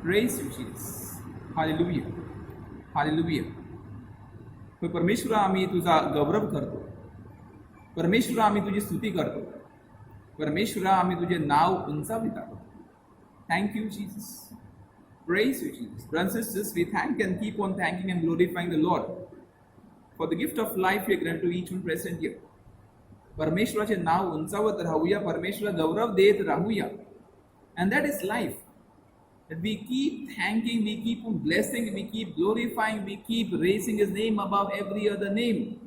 Praise you, Jesus. Hallelujah. Hallelujah. होय परमेश्वरा, आम्ही तुझा गौरव करतो. परमेश्वरा, आम्ही तुझी स्तुती करतो. परमेश्वरा, आम्ही तुझे नाव उंचावितो. Thank you, Jesus. Praise you, Jesus. Brothers and sisters, we thank and keep on thanking and glorifying the Lord for the gift of life we grant to each one present here. परमेश्वराचे नाव उंचावत राहूया, परमेश्वराला गौरव देत राहूया. And that is life. That we keep thanking, we keep on blessing, we keep glorifying, we keep raising His name above every other name.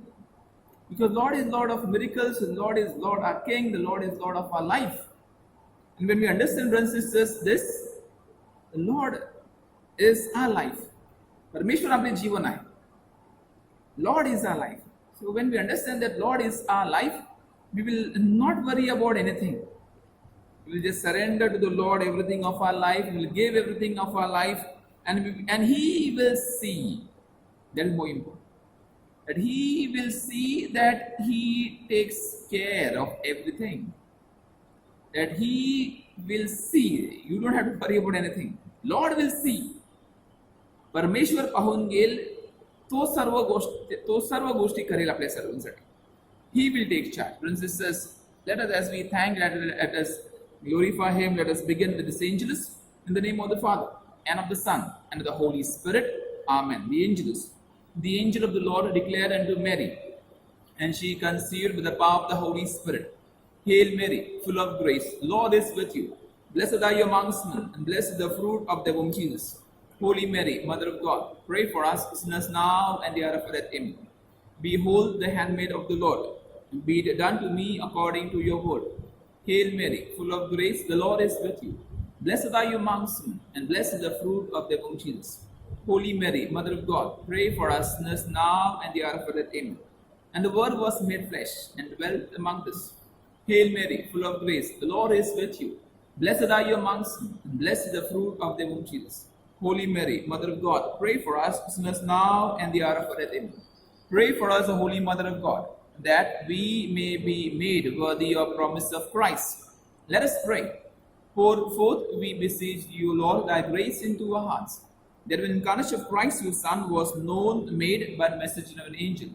Because Lord is Lord of miracles, the Lord is Lord our King, the Lord is Lord of our life. And when we understand, brothers and sisters, this, the Lord is our life. परमेश्वर आपले जीवन आहे. Lord is our life. So when we understand that Lord is our life, we will not worry about anything. We will just surrender to the Lord everything of our life. We will give everything of our life, and He will see. That is more important. That He will see that He takes care of everything. That He will see. You don't have to worry about anything. Lord will see. परमेश्वर पाहून गेल, तो सर्व गोष्टी करेल आपल्या सर्वांसाठी. He will take charge. Brothers and sisters, let us, as we thank, let us glorify Him. Let us begin with this Angelus in the name of the Father and of the Son and of the Holy Spirit. Amen. The Angelus. The angel of the Lord declared unto Mary, and she conceived with the power of the Holy Spirit. Hail Mary, full of grace, Lord is with you. Blessed are you amongst men, and blessed is the fruit of the womb, Jesus. Holy Mary, Mother of God, pray for us sinners now and the hour of our death. Amen. Behold the handmaid of the Lord, be it done to me according to your word. Hail Mary, full of grace, the Lord is with you. Blessed are you amongst men, and blessed is the fruit of the womb, Jesus. Holy Mary, Mother of God, pray for us sinners now and the hour of our death. Amen. And the Word was made flesh and dwelt among us. Hail Mary, full of grace, the Lord is with you. Blessed are you amongst men, and blessed is the fruit of the womb, Jesus. Holy Mary, Mother of God, pray for us sinners now and the hour of our death. Amen. Pray for us, O Holy Mother of God, that we may be made worthy of promise of Christ. Let us pray. Pour forth, we beseech you, Lord, thy grace into our hearts, that when the incarnation of Christ, your Son, was known, made by the message of an angel,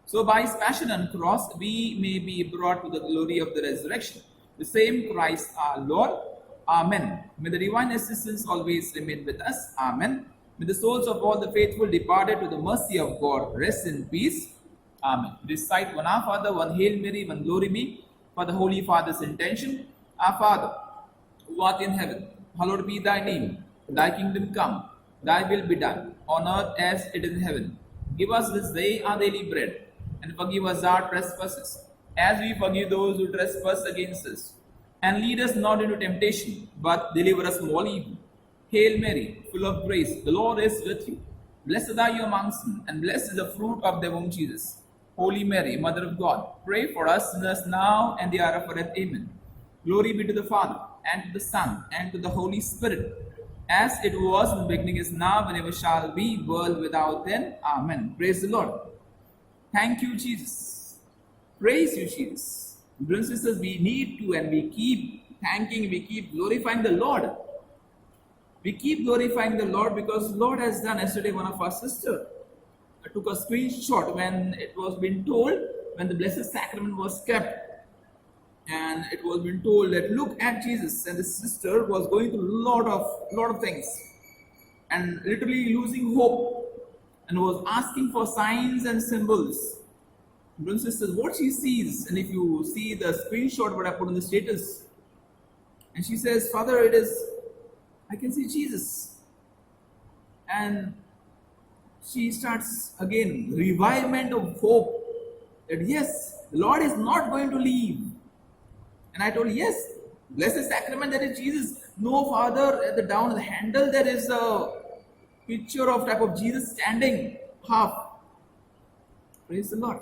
so by his passion and cross, we may be brought to the glory of the resurrection. The same Christ our Lord. Amen. May the divine assistance always remain with us. Amen. May the souls of all the faithful departed to the mercy of God rest in peace. Amen. Recite one Our Father, one Hail Mary, one Glory Be, for the Holy Father's intention. Our Father, who art in heaven, hallowed be thy name. Thy kingdom come, thy will be done, on earth as it is in heaven. Give us this day our daily bread, and forgive us our trespasses, as we forgive those who trespass against us. And lead us not into temptation, but deliver us from all evil. Hail Mary, full of grace, the Lord is with you. Blessed are you amongst men, and blessed is the fruit of the womb, Jesus. Holy Mary, Mother of God, pray for us sinners now and the hour of our death. Amen. Glory be to the Father, and to the Son, and to the Holy Spirit, as it was in the beginning, is now, and ever shall be, world without end. Amen. Praise the Lord. Thank you, Jesus. Praise you, Jesus. Brothers and sisters, we need to, and we keep thanking, we keep glorifying the Lord. We keep glorifying the Lord because the Lord has done. Yesterday, one of our sisters took a screenshot when it was been told, when the Blessed Sacrament was kept, and it was been told that look at Jesus, and the sister was going through a lot of things, and literally losing hope, and was asking for signs and symbols. Brothers and sisters, what she sees, and if you see the screenshot what I put on the status, and she says, Father, I can see Jesus. And she starts again, revivement of hope, that yes, the Lord is not going to leave. And I told her, yes, Blessed Sacrament, that is Jesus. No, Father, at the down of the handle, there is a picture of type of Jesus standing half. Praise the Lord.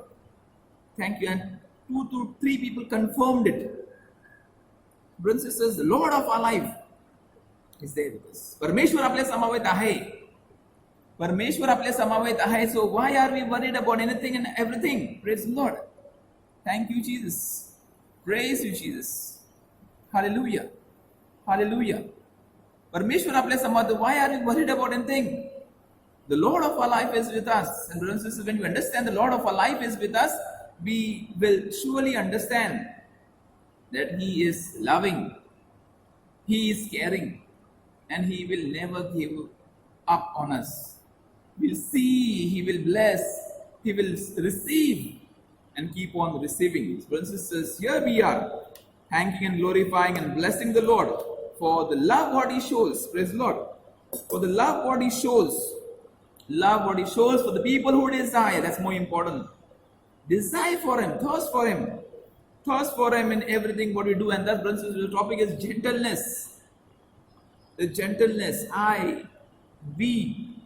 Thank you. And 2 to 3 people confirmed it. Brothers and sisters, the Lord of our life is there with us. परमेश्वर आपल्या समावेत आहे. परमेश्वर आपल्या समावेत आहे. So why are we worried about anything and everything? Praise the Lord. Thank you, Jesus. Praise you, Jesus. Hallelujah. Hallelujah. परमेश्वर आपल्या समोर, why are you worried about anything? The Lord of our life is with us. And brothers and sisters, when you understand the Lord of our life is with us, we will surely understand that He is loving, He is caring, and He will never give up on us. We'll see, He will bless, He will receive, and keep on receiving. Brothers and sisters, here we are, thanking and glorifying and blessing the Lord for the love what He shows. Praise the Lord. For the love what He shows. Love what He shows for the people who desire. That's more important. Desire for Him, thirst for Him. Thirst for Him in everything what we do. And that, brothers and sisters, the topic is gentleness. The gentleness. We,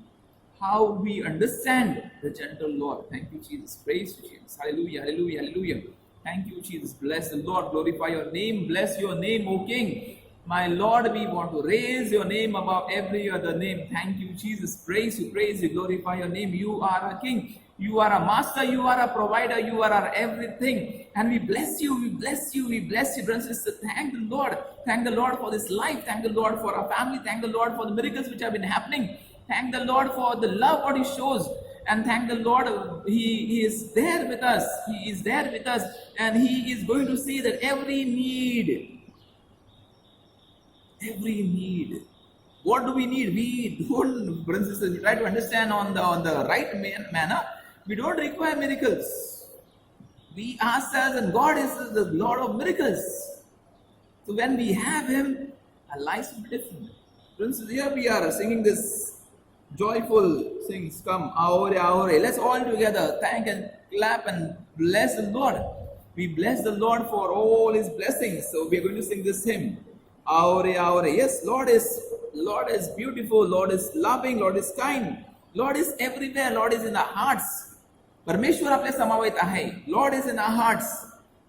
how we understand the gentle Lord. Thank you, Jesus. Praise you, Jesus. Hallelujah, hallelujah, hallelujah. Thank you, Jesus. Bless the Lord. Glorify your name. Bless your name, O King. My Lord, we want to raise your name above every other name. Thank you, Jesus. Praise you, glorify your name. You are a King. You are a master. You are a provider. You are our everything. And we bless you. We bless you. We bless you, brothers and sisters. Thank the Lord. Thank the Lord for this life. Thank the Lord for our family. Thank the Lord for the miracles which have been happening. Thank the Lord for the love what He shows. And thank the Lord, He is there with us. He is there with us. And He is going to see that every need. What do we need? We don't, brothers and sisters, we try to understand on the right manner. We don't require miracles. We ourselves, and God is the Lord of miracles. So when we have Him, our lives will be different. Brothers and sisters, here we are singing this joyful things. Come, Aore, Aore. Let's all together thank and clap and bless the Lord. We bless the Lord for all His blessings. So we are going to sing this hymn. Aure, Aure. Yes, Lord is beautiful. Lord is loving. Lord is kind. Lord is everywhere. Lord is in our hearts. परमेश्वर आपल्या समावेत आहे. Lord is in our hearts.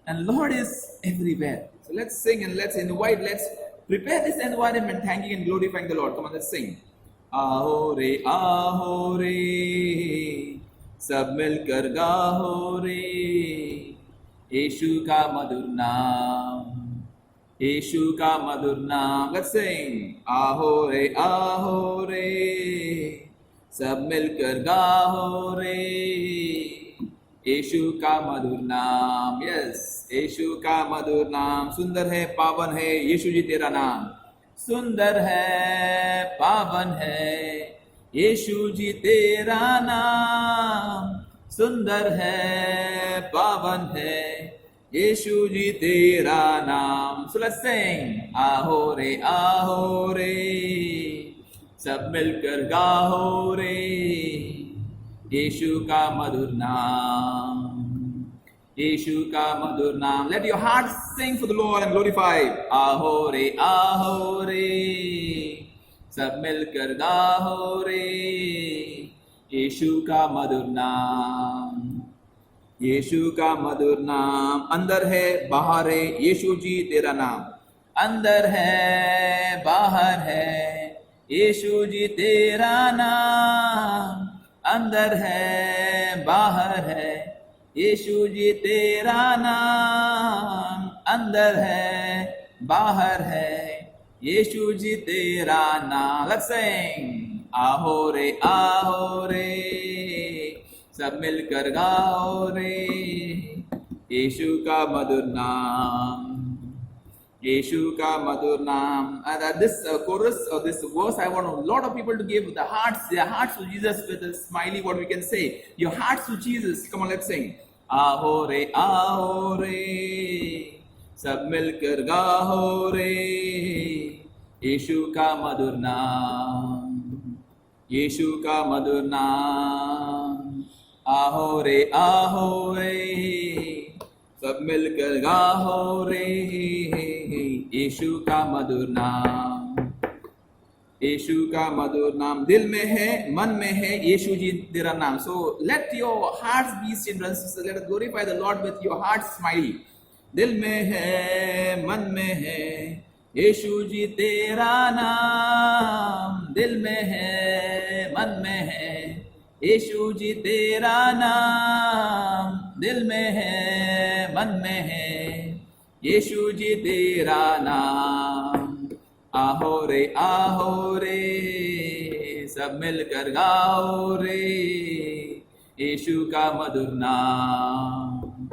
And Lord is everywhere. So let's sing and let's invite. Let's prepare this environment, thanking and glorifying the Lord. Come on, let's sing. Aore, Aore. सब मिलकर गाओ रे. यीशु का मधुर नाम. यीशु का मधुर नाम. Let's sing. आहो रे सब मिलकर गाओ रे. यीशु का मधुर नाम. यस, यीशु का मधुर नाम. सुंदर है, पावन है यीशु जी तेरा नाम. सुंदर है, पावन है यीशु जी तेरा नाम. सुंदर है, पावन है यीशु जी तेरा नाम. So let's sing. आहो रे सब मिलकर गाओ रे. यीशु का मधुर नाम. यीशु का मधुर नाम. Let your hearts sing for the Lord and glorify. आहो रे सब मिलकर गाओ रे. यीशु का मधुर नाम. यीशु का मधुर नाम. अंदर है, बाहर है यीशु जी तेरा नाम. अंदर है, बाहर है यीशु जी तेरा नाम. अंदर है, बाहर है यीशु जी तेरा नाम. अंदर है, बाहर है यीशु जी तेरा नाम. Let's sing. आहो रे सब मिलकर गाओ रे. यीशु का मधुर नाम. यीशु का मधुर नाम. And this chorus or this verse, I want a lot of people to give their hearts to Jesus with a smiley. What we can say, your hearts to Jesus. Come on, let's sing. आओ रे सब मिलकर गाओ रे. यीशु का मधुर नाम. यीशु का मधुर नाम. आओ रे सब मिलकर गाओ रे. यीशु का मधुर नाम. यीशु का मधुर नाम. दिल में है, मन में है यीशु जी तेरा नाम. So let your hearts be still, brothers and sisters. Let us glorify the Lord with your hearts smiley. दिल में है, मन में है यीशु जी तेरा नाम. दिल में है, मन में है यीशु जी तेरा नाम. दिल में है, मन में है यीशु जी तेरा नाम. आहो रे सब मिलकर गाओ रे यीशु का मधुर नाम,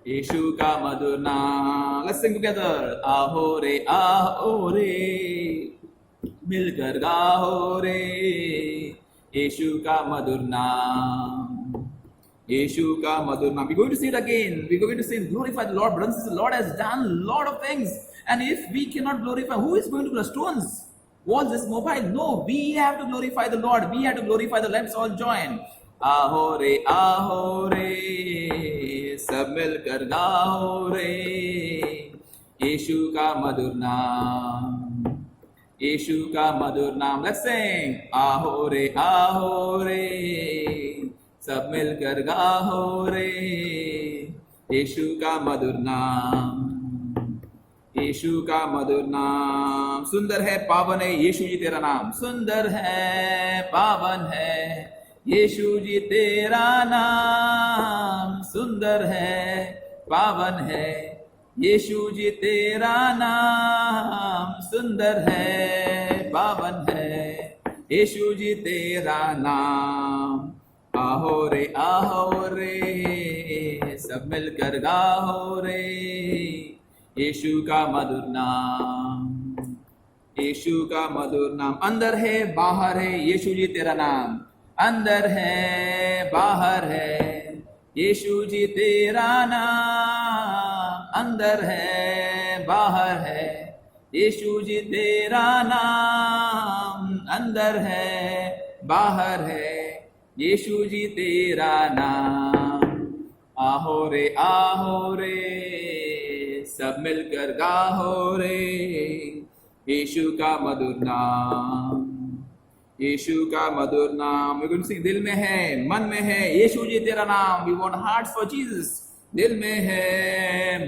यीशु का मधुर नाम। Let's sing together. आहो रे मिलकर गाओ रे यीशु का मधुर नाम, यीशु का मधुर नाम। We're going to see it again. We're going to sing, glorify the Lord. Brothers and sisters, the Lord has done a lot of things. And if we cannot glorify, who is going to glorify? Stones, walls, is mobile? No, we have to glorify the Lord. We have to glorify the Lord. Let's all join. आहो रे सब मिलकर गाओ रे यीशु का मधुर नाम, यीशु का मधुर नाम। Let's sing. आहो रे सब मिलकर गाओ रे यीशु का मधुर नाम, यीशु का मधुर नाम। सुंदर है पावन है यीशु जी तेरा नाम, सुंदर है पावन है यीशु जी तेरा नाम, सुंदर है पावन है यीशु जी तेरा नाम, सुंदर है पावन है यीशु जी तेरा नाम। आहो रे सब मिलकर गाओ रे यीशु का मधुर नाम, यीशु का मधुर नाम। अंदर है बाहर है यीशु जी तेरा नाम, अंदर है बाहर है यीशु जी तेरा नाम, अंदर है बाहर है यीशु जी तेरा नाम, अंदर है बाहर है यीशु जी तेरा नाम। आहो रे सब मिलकर गाओ रे यीशु का मधुर नाम, यीशु का मधुर नाम। We're going to sing, दिल में है मन में है यीशु जी तेरा नाम। We want hearts for Jesus. दिल में है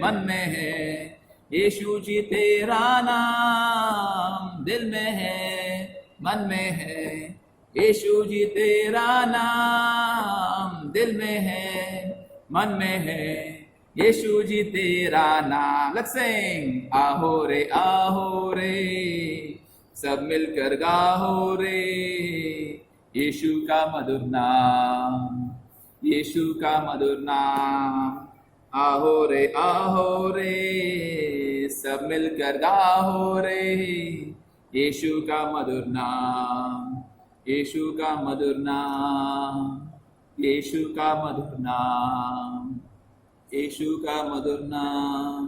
मन में है यीशु जी तेरा नाम, दिल में है मन में है यीशु जी तेरा नाम, दिल में है मन में है यीशु जी तेरा नाम। Let's sing. आहो रे सब मिलकर गाओ रे यीशु का मधुर नाम, यीशु का मधुर नाम। आहो रे सब मिलकर गाओ रे यीशु का मधुर नाम, यीशु का मधुर नाम, यीशु का मधुर नाम, यीशु का मधुर नाम।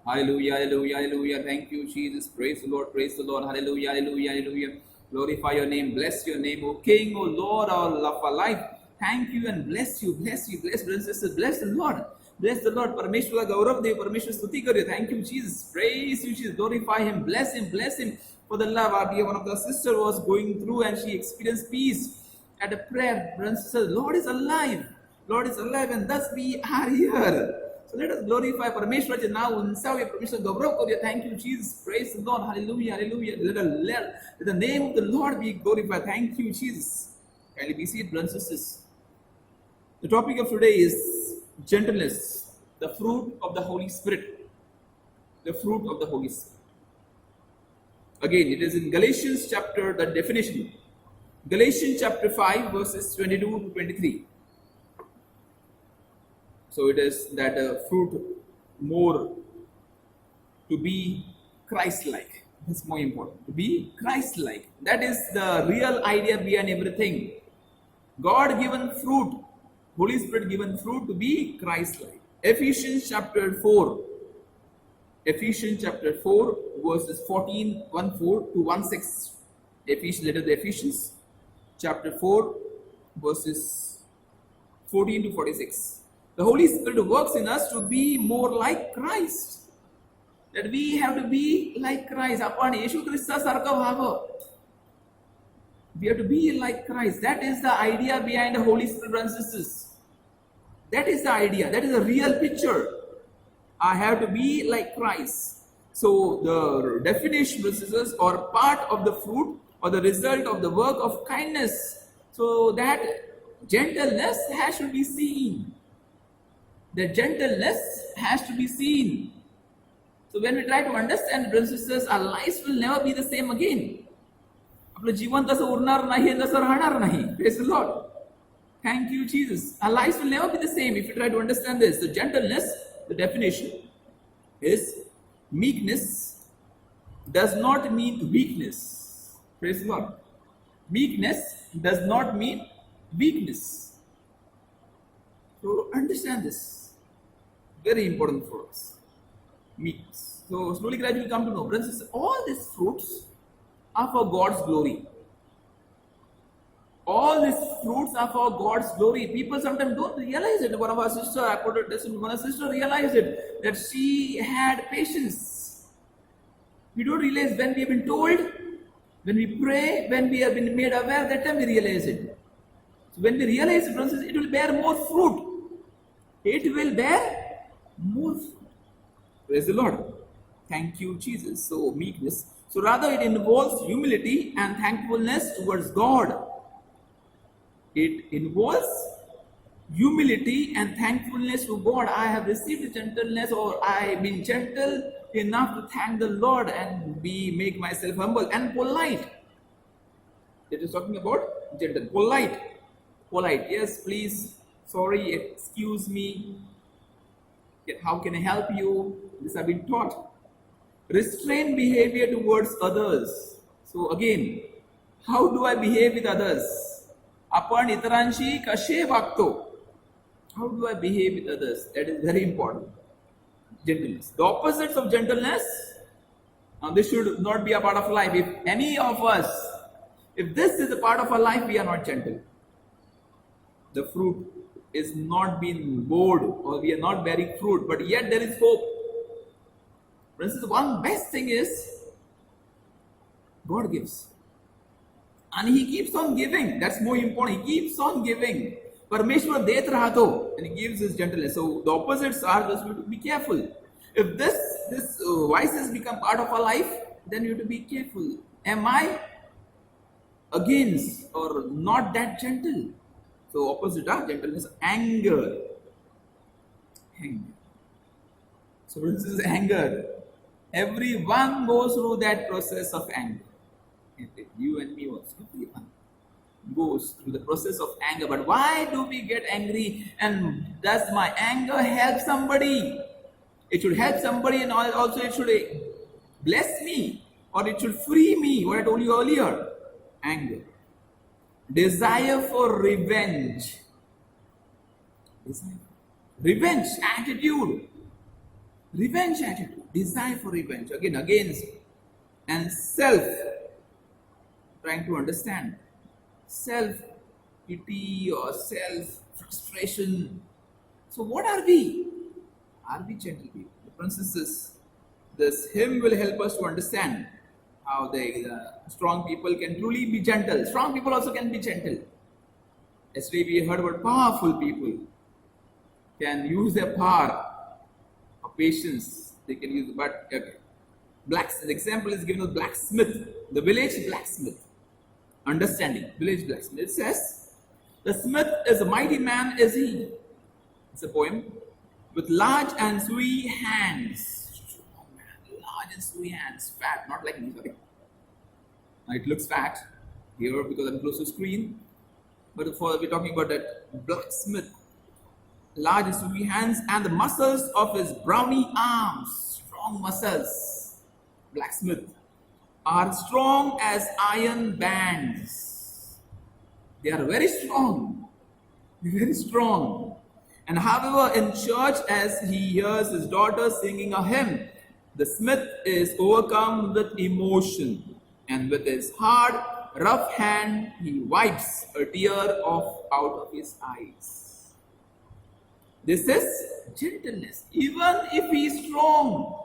Hallelujah, hallelujah, hallelujah. Thank you, Jesus. Praise the Lord, praise the Lord. Hallelujah, hallelujah, hallelujah. Glorify your name, bless your name, O King, O Lord, our love, our life. Thank you and bless you, bless you, bless brothers and sisters. Bless the Lord, bless the Lord. Parmeshwara Gaurav Dev, Parmeshwara Stuti Kariye. Thank you, Jesus. Praise you, Jesus. Glorify Him, bless Him, bless Him. For the love, our dear one of the sister was going through and she experienced peace at a prayer. Brothers and sisters, Lord is alive. Lord is alive and thus we are here. So let us glorify Parmeshwara now. Unsa Parmeshwara Gaurav Kariye. Thank you, Jesus. Praise the Lord. Hallelujah, hallelujah. Let the name of the Lord be glorified. Thank you, Jesus. Kindly be seated, brothers and sisters. The topic of today is gentleness, the fruit of the Holy Spirit. The fruit of the Holy Spirit. Again, it is in Galatians chapter, the definition. Galatians chapter 5 verses 22 to 23. So it is that fruit more to be Christ-like. It's more important. To be Christ-like. That is the real idea behind everything. God-given fruit, Holy Spirit-given fruit to be Christ-like. Ephesians chapter 4. Ephesians chapter 4 verses 14 to 16. Ephesians, letter to Ephesians chapter 4 verses 14 to 46. The Holy Spirit works in us to be more like Christ. That we have to be like Christ. Upon Yeshu Christa sarka bhava. We have to be like Christ. That is the idea behind the Holy Spirit, brothers and sisters. That is the idea. That is a real picture. I have to be like Christ. So the definition, brothers and sisters, or part of the fruit or the result of the work of kindness. So that gentleness has to be seen. The gentleness has to be seen. So when we try to understand, brothers and sisters, our lives will never be the same again. आपलं जीवन तसं उरणार नाही, तसं राहणार नाही. Praise the Lord. Thank you, Jesus. Our lives will never be the same if you try to understand this. The gentleness, the definition is meekness does not mean weakness. Praise the Lord. Meekness does not mean weakness. So understand this. Very important for us. Meekness. So slowly, gradually come to know. Brothers, all these fruits are for God's glory. All these fruits are for God's glory. People sometimes don't realize it. One of our sisters, I put a testimony, one of our sister realized it, that she had patience. We don't realize when we have been told, when we pray, when we have been made aware, that time we realize it. So when we realize it, it will bear more fruit. It will bear more fruit. Praise the Lord. Thank you, Jesus. So meekness. So rather it involves humility and thankfulness towards God. It involves humility and thankfulness to God. I have received gentleness, or I have been gentle enough to thank the Lord and make myself humble and polite. It is talking about gentle, polite. Yes, please. Sorry, excuse me. How can I help you? This have been taught. Restrained behavior towards others. So again, how do I behave with others? आपण इतरांशी कसे वागतो? How do I behave with others? That is very important. Gentleness. The opposites of gentleness, this should not be a part of life. If any of us, if this is a part of our life, we are not gentle. The fruit is not being bored, or we are not bearing fruit, but yet there is hope. For instance, one best thing is God gives. And He keeps on giving. That's more important. He keeps on giving. Parmeshwar det rahato, and He gives His gentleness. So the opposites are just, we have to be careful. If this vices become part of our life, then you have to be careful. Am I against or not that gentle? So opposite are gentleness, anger. So this is anger. Everyone goes through that process of anger. You and me also. Everyone goes through the process of anger. But why do we get angry? And does my anger help somebody? It should help somebody, and also it should bless me, or it should free me. What I told you earlier. Anger. Desire for revenge. Revenge attitude. Revenge attitude. Desire for revenge. Again, against. And self. Trying to understand. Self-pity or self-frustration. So what are we? Are we gentle people? The princesses, this hymn will help us to understand how the strong people can truly be gentle. Strong people also can be gentle. Yesterday we heard about powerful people can use their power of patience. They can use, but the example is given of blacksmith, the village blacksmith. Understanding, village blacksmith. It says, the smith is a mighty man is he. It's a poem. With large and sweet hands. Strong man, large and sweet hands. Fat, not like me, sorry. It looks fat here because I'm close to screen. But we're talking about that blacksmith. Large and sweet hands, and the muscles of his brawny arms. Strong muscles. Blacksmith. Are strong as iron bands. They are very strong. Very strong. And however, in church, as he hears his daughter singing a hymn, the smith is overcome with emotion. And with his hard, rough hand, he wipes a tear out of his eyes. This is gentleness. Even if he is strong.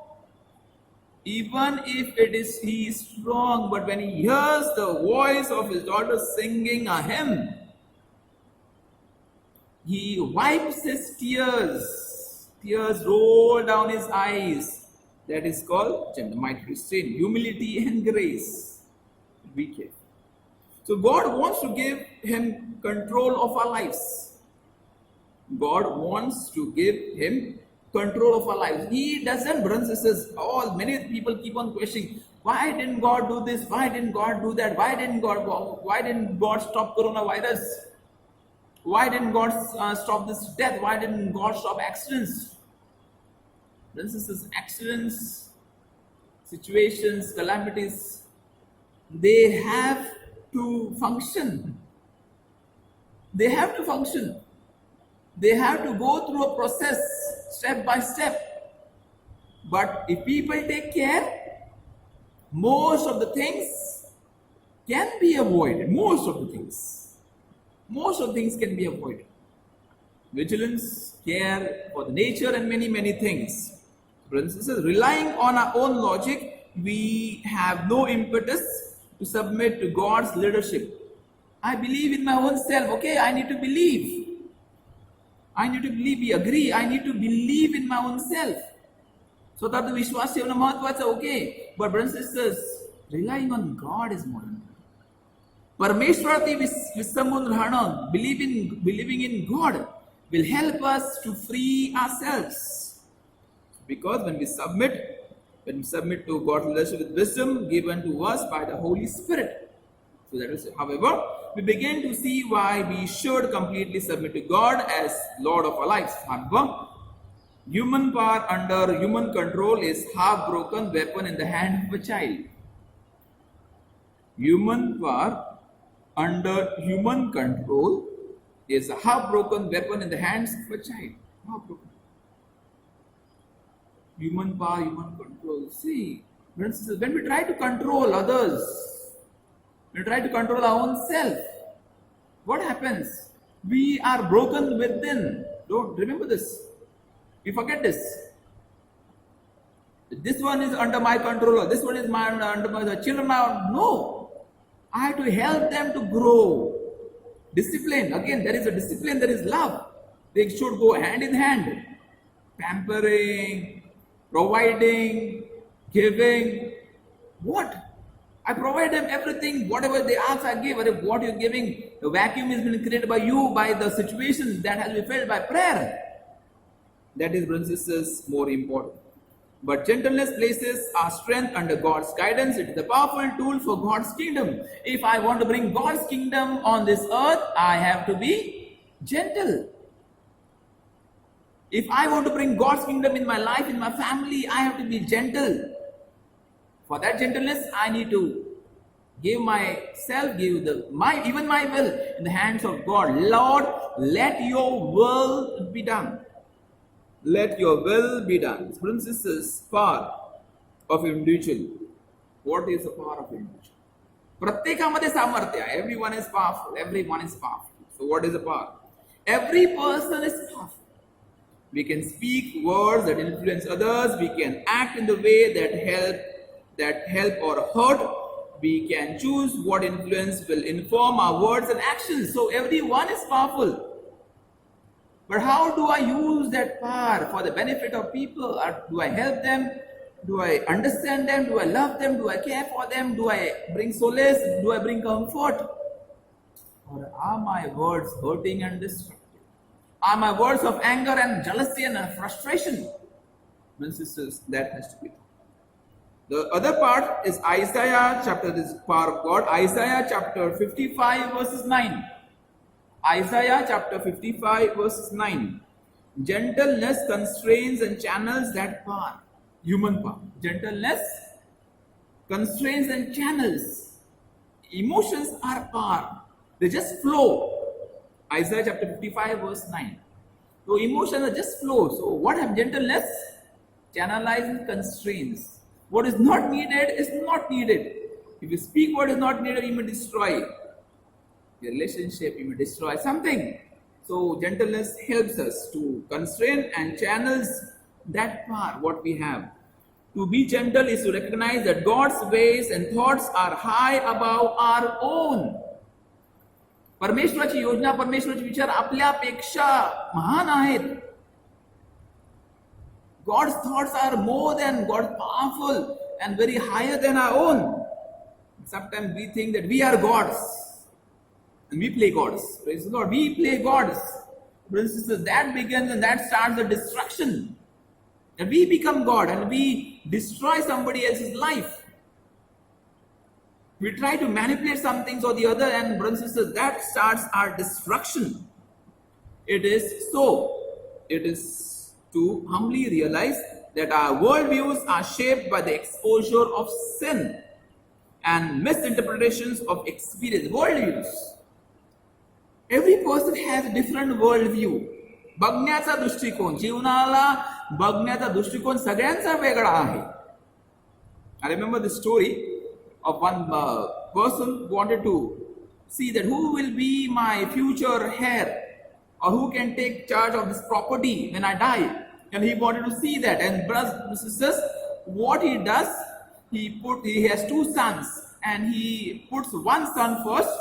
Even if he is strong, but when he hears the voice of his daughter singing a hymn, he wipes his tears. Tears roll down his eyes. That is called might restrain, humility and grace. Be careful. So God wants to give him control of our lives. God wants to give him control of our lives. He doesn't, brothers and sisters. Many people keep on questioning, why didn't God do this? Why didn't God do that? Why didn't God stop coronavirus? Why didn't God stop this death? Why didn't God stop accidents? Brothers and sisters, accidents, situations, calamities, they have to function. They have to function. They have to go through a process step by step. But if people take care, most of the things can be avoided. Most of the things can be avoided. Vigilance, care for the nature, and many, many things. For instance, relying on our own logic, we have no impetus to submit to God's leadership. I believe in my own self. Okay, I need to believe. We agree. I need to believe in my own self. स्वतः विश्वास ठेवणं महत्वाचं. Okay, but brothers and sisters, relying on God is more important. परमेश्वरावरती विसंबून राहणं, believing in God will help us to free ourselves. Because when we submit to God's leadership with wisdom given to us by the Holy Spirit. So that is, however, we begin to see why we should completely submit to God as Lord of our lives. However, human power under human control is half-broken weapon in the hand of a child. Human power under human control is a half-broken weapon in the hands of a child. Half-broken. Human power, human control. See, when we try to control others, we try to control our own self, what happens? We are broken within. Don't remember this. We forget this. This one is under my control. This one is under my children. No. I have to help them to grow. Discipline. Again, there is a discipline, there is love. They should go hand in hand. Pampering, providing, giving. What? I provide them everything, whatever they ask, I give. What you're giving, the vacuum has been created by you, by the situation that has been filled by prayer. That is, brothers and sisters, more important. But gentleness places our strength under God's guidance. It is a powerful tool for God's kingdom. If I want to bring God's kingdom on this earth, I have to be gentle. If I want to bring God's kingdom in my life, in my family, I have to be gentle. For that gentleness, I need to give myself, even my will in the hands of God. Lord, let your will be done. Let your will be done. Brothers and sisters, power of individual. What is the power of individual? प्रत्येकामध्ये सामर्थ्य आहे. Everyone is powerful. Everyone is powerful. So what is the power? Every person is powerful. We can speak words that influence others. We can act in the way that help or hurt. We can choose what influence will inform our words and actions. So everyone is powerful. But how do I use that power for the benefit of people? Or do I help them? Do I understand them? Do I love them? Do I care for them? Do I bring solace? Do I bring comfort? Or are my words hurting and destructive? Are my words of anger and jealousy and frustration? Brothers and sisters, that has to be. The other part is Isaiah chapter, this power of God. Isaiah chapter 55 verses 9. Isaiah chapter 55 verses 9. Gentleness constrains and channels that power. Human power. Gentleness constrains and channels. Emotions are power. They just flow. Isaiah chapter 55 verse 9. So emotions are just flow. So what have gentleness? Channelizes, constrains. What is not needed is not needed. If you speak what is not needed, you may destroy the relationship, you may destroy something. So gentleness helps us to constrain and channels that power, what we have. To be gentle is to recognize that God's ways and thoughts are high above our own. परमेश्वराची योजना, परमेश्वराचे विचार आपल्यापेक्षा महान आहेत. God's thoughts are more than God's powerful and very higher than our own. Sometimes we think that we are gods and we play gods. Praise the Lord. We play gods. Brothers and sisters, that begins and that starts the destruction. And we become God and we destroy somebody else's life. We try to manipulate some things or the other, and brothers and sisters, that starts our destruction. It is to humbly realize that our worldviews are shaped by the exposure of sin and misinterpretations of experience. Worldviews. Every person has a different worldview. बघण्याचा दृष्टिकोन, जीवनाला बघण्याचा दृष्टिकोन सगळ्यांचा वेगळा आहे. I remember the story of one person who wanted to see that who will be my future heir, or who can take charge of this property when I die, and he wanted to see that. And brothers and sisters, what he does, he has two sons, and he puts one son first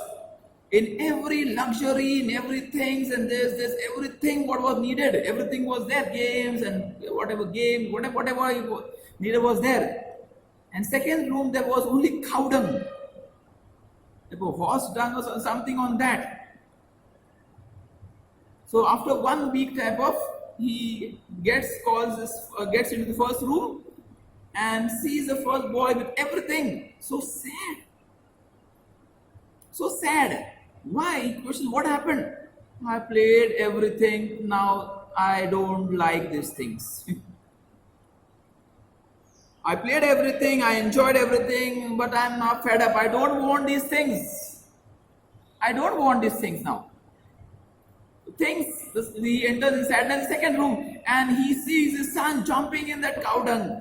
in every luxury, in everything, and there's everything what was needed, everything was there, games and whatever needed was there. And second room there was only cow dung, there was horse dung or something on that. So after 1 week type of, he gets into the first room and sees the first boy with everything. So sad. So sad. Why? Question, what happened? I played everything. Now I don't like these things. I played everything. I enjoyed everything. But I'm not fed up. I don't want these things. I don't want these things now. He enters in sadness, second room, and he sees his son jumping in that cow dung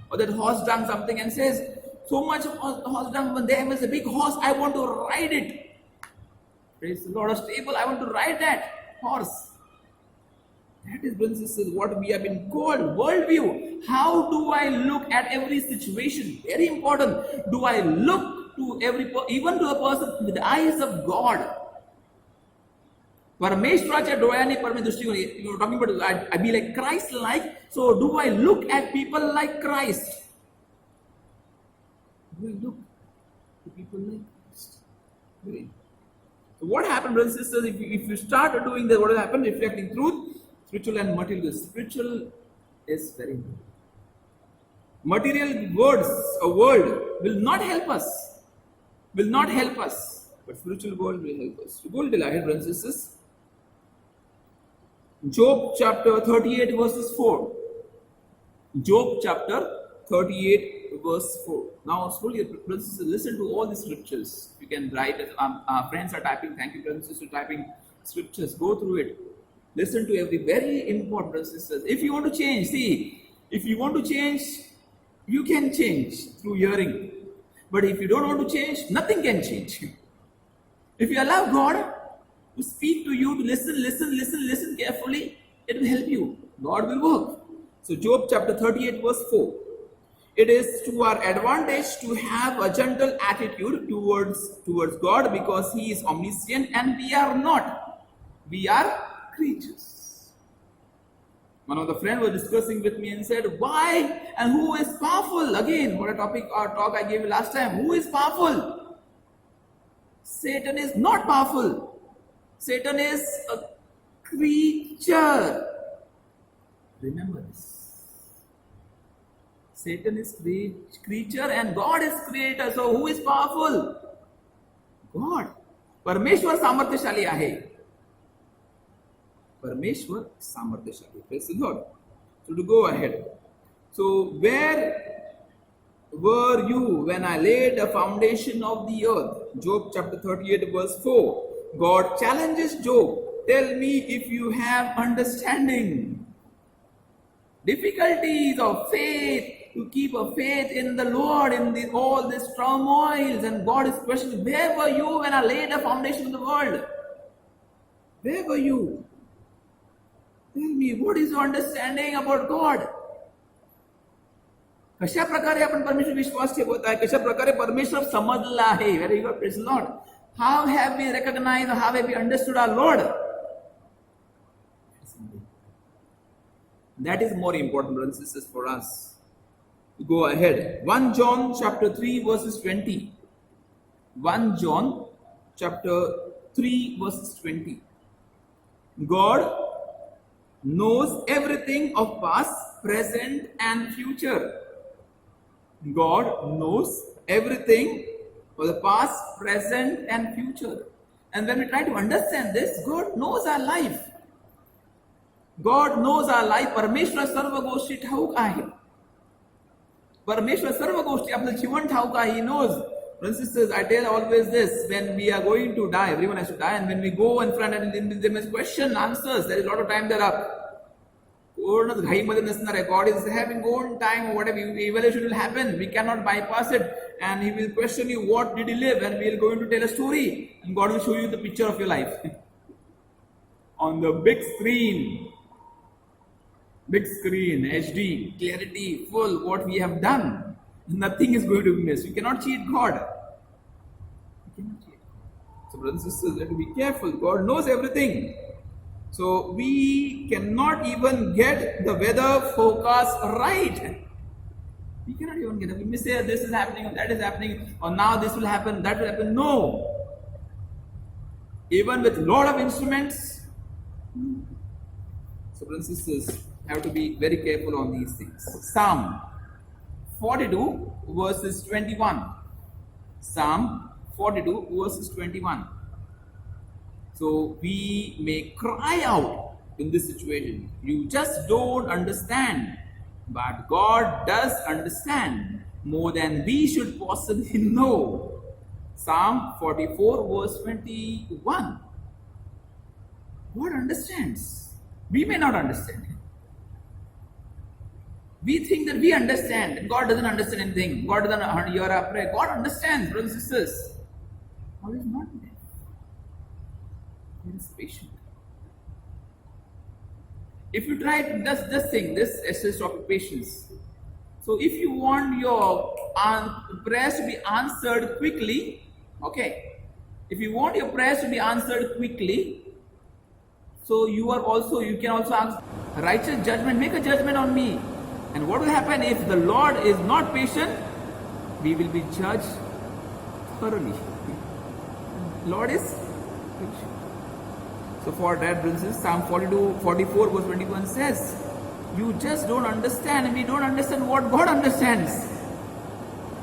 or that horse dung something, and says, so much horse dung, when there was a big horse, I want to ride it. There's a lot of stable, I want to ride that horse. That is, brothers and sisters, what we have been called, worldview. How do I look at every situation? Very important. Do I look to even to a person with the eyes of God? परमेश्वराच्या डोळ्याने दृष्टिकोन, you're talking about I be like Christ like. So do I look at people like Christ? Do I look to people like Christ? So what happened, brothers and sisters, if you start doing that, what will happen? Reflecting truth, spiritual and material. Spiritual is very important. Material world will not help us. But spiritual world will help us. So go a little ahead, brothers and sisters. Job chapter 38 verses 4. Job chapter 38 verse 4. Now slowly, brothers and sisters, listen to all the scriptures. You can write it. Our friends are typing. Thank you, brothers and sisters, for typing scriptures. Go through it. Listen to every very important, brothers and sisters. If you want to change, if you want to change, you can change through hearing. But if you don't want to change, nothing can change. If you allow God to speak to you, to listen carefully, it will help you. God will work. So Job chapter 38 verse 4. It is to our advantage to have a gentle attitude towards God, because He is omniscient and we are not. We are creatures. One of the friends was discussing with me and said, why and who is powerful? Again, what a topic or talk I gave you last time. Who is powerful? Satan is not powerful. Satan is a creature. Remember this. Satan is creature and God is creator. So who is powerful? God. परमेश्वर सामर्थ्यशाली आहे. परमेश्वर सामर्थ्यशाली. Praise the Lord. So to go ahead. So where were you when I laid the foundation of the earth? Job chapter 38 verse 4. God challenges Job. Tell me if you have understanding. Difficulties of faith, to keep a faith in the Lord in all these turmoils, and God is questioning, where were you when I laid the foundation of the world? Where were you? Tell me, what is your understanding about God? कशा प्रकारे आपण परमेश्वर विश्वास ठेवत आहे, कशा प्रकारे परमेश्वर समजला आहे. Very good, praise the Lord. How have we recognized, how have we understood our Lord? That is more important, brothers and sisters, for us. Go ahead. 1 John chapter 3 verses 20. 1 John chapter 3 verses 20. God knows everything of past, present, and future. God knows everything for the past, present, and future. And when we try to understand this, God knows our life. God knows our life. परमेश्वर सर्व गोष्टी ठाऊक आहे. परमेश्वर सर्व गोष्टी आपलं जीवन ठाऊक आहे. He knows. Brothers and sisters, I tell always this: when we are going to die, everyone has to die, and when we go in front and there is question, answers. There is a lot of time there are. पूर्णच घाईमध्ये नसणार आहे. God is having own time. Whatever evaluation will happen, we cannot bypass it, and He will question you. What did you live? And we are going to tell a story, and God will show you the picture of your life on the big screen. Big screen, HD, clarity, full, what we have done. Nothing is going to be missed. You cannot cheat God. You cannot cheat. So, brothers and sisters, we have to be careful. God knows everything. So, we cannot even get the weather forecast right. We cannot even get it. We may say this is happening, that is happening, or now this will happen, that will happen. No. Even with a lot of instruments. So, brothers and sisters, have to be very careful on these things. Psalm 42 verses 21. Psalm 42 verses 21. So we may cry out in this situation. You just don't understand. But God does understand more than we should possibly know. Psalm 44 verse 21. God understands. We may not understand. We think that we understand, and God doesn't understand anything. God doesn't hear our prayer. God understands, brothers and sisters. God is not there. He is patient. If you try to just think, this essence of patience. So if you want your prayers to be answered quickly, okay. If you want your prayers to be answered quickly, so you can also ask righteous judgment, make a judgment on me. And what will happen if the Lord is not patient? We will be judged thoroughly. Lord is patient. So for that, brothers, Psalm 44 verse 21 says, you just don't understand, and we don't understand what God understands.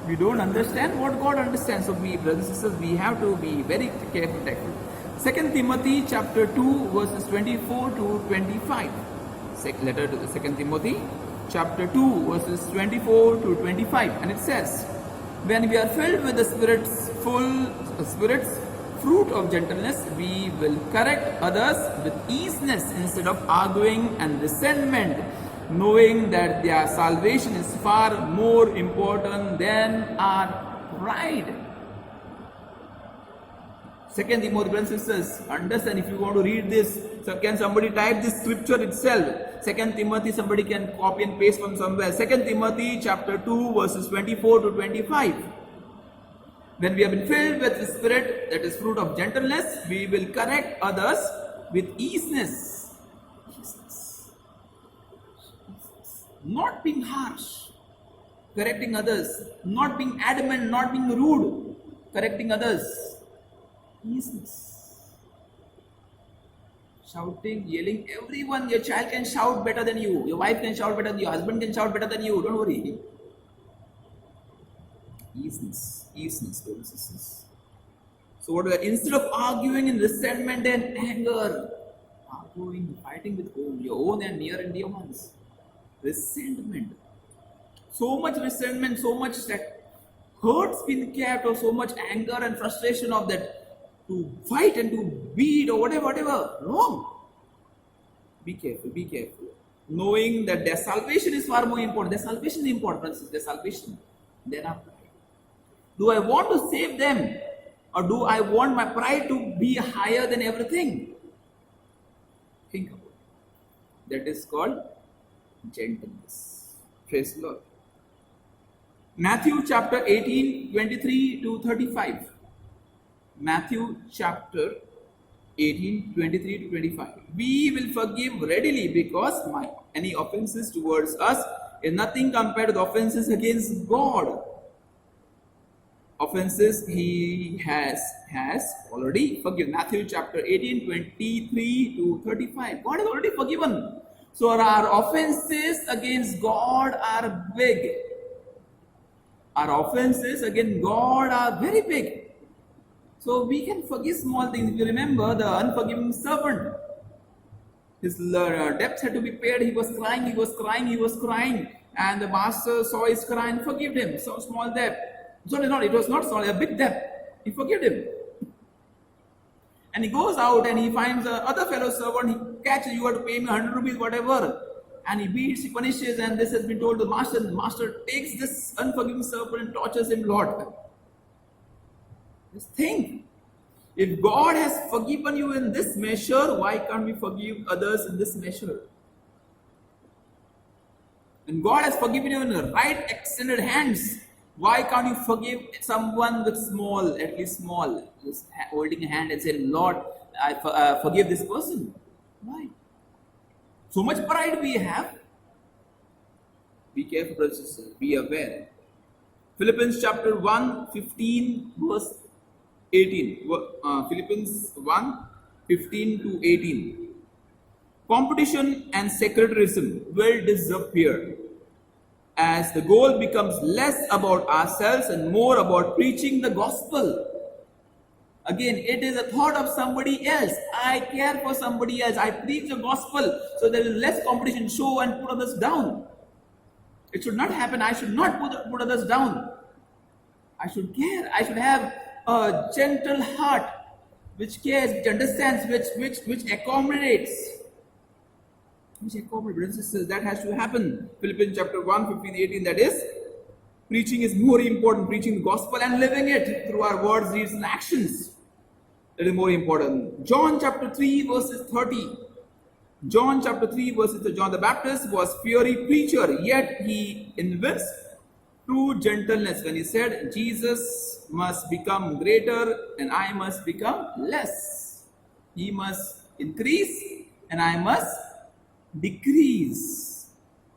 We don't understand what God understands. So we, brothers and sisters, we have to be very careful. 2 Timothy chapter 2 verses 24 to 25. Letter to the 2 Timothy chapter 2 verses 24 to 25, and it says, when we are filled with the Spirit's fruit of gentleness, we will correct others with easiness instead of arguing and resentment, knowing that their salvation is far more important than our pride. 2 Timothy, brothers and sisters, understand. If you want to read this, so can somebody type this scripture itself? 2 Timothy, somebody can copy and paste from somewhere. 2 Timothy chapter 2 verses 24 to 25. When we have been filled with the Spirit, that is fruit of gentleness, we will correct others with easiness. Not being harsh, correcting others. Not being adamant, not being rude, correcting others. Easiness. Shouting, yelling, everyone, your child can shout better than you, your wife can shout better than you, your husband can shout better than you, don't worry. Easiness, brothers and sisters. So what is that? Instead of arguing in resentment and anger, arguing, fighting with your own and near and dear ones, resentment. So much resentment, so much that hurt's been kept, or so much anger and frustration of that, to fight and to beat or whatever. Wrong. Be careful. Knowing that their salvation is far more important. Their salvation is important. Their salvation. Then our pride. Do I want to save them, or do I want my pride to be higher than everything? Think about it. That is called gentleness. Praise the Lord. Matthew chapter 18, 23 to 35. Matthew chapter 18, 23 to 25. We will forgive readily because any offenses towards us is nothing compared to the offenses against God. Offenses he has already forgiven. Matthew chapter 18, 23 to 35. God has already forgiven. So our offenses against God are big. Our offenses against God are very big. So we can forgive small things. If you remember the unforgiving servant, his debts had to be paid. He was crying, he was crying, he was crying. And the master saw his cry and forgave him. So small debt. Sorry, not, it was not small, a big debt. He forgave him. And he goes out and he finds the other fellow servant. He catches, you have to pay me 100 rupees, whatever. And he beats, he punishes, and this has been told to the master. The master takes this unforgiving servant and tortures him a lot. Just think. If God has forgiven you in this measure, why can't we forgive others in this measure? And God has forgiven you in the right extended hands. Why can't you forgive someone with small, at least small, just holding a hand and saying, Lord, I forgive this person? Why? So much pride we have. Be careful, brothers and sisters. Be aware. Philippians chapter 1, 15, verse 18. Philippians 1, 15 to 18. Competition and sectarianism will disappear as the goal becomes less about ourselves and more about preaching the gospel. Again, it is a thought of somebody else. I care for somebody else. I preach the gospel. So there is less competition. Show and put others down. It should not happen. I should not put others down. I should care. I should have a gentle heart which cares, which understands, which accommodates. Which accommodates, brothers and sisters. That has to happen. Philippians chapter 1, 15, 18. That is, preaching is more important. Preaching the gospel and living it through our words, deeds, and actions. That is more important. John chapter 3, verses 30. John chapter 3, verses 30. John the Baptist was fiery preacher, yet he evinced true gentleness when he said, Jesus must become greater and I must become less. He must increase and I must decrease.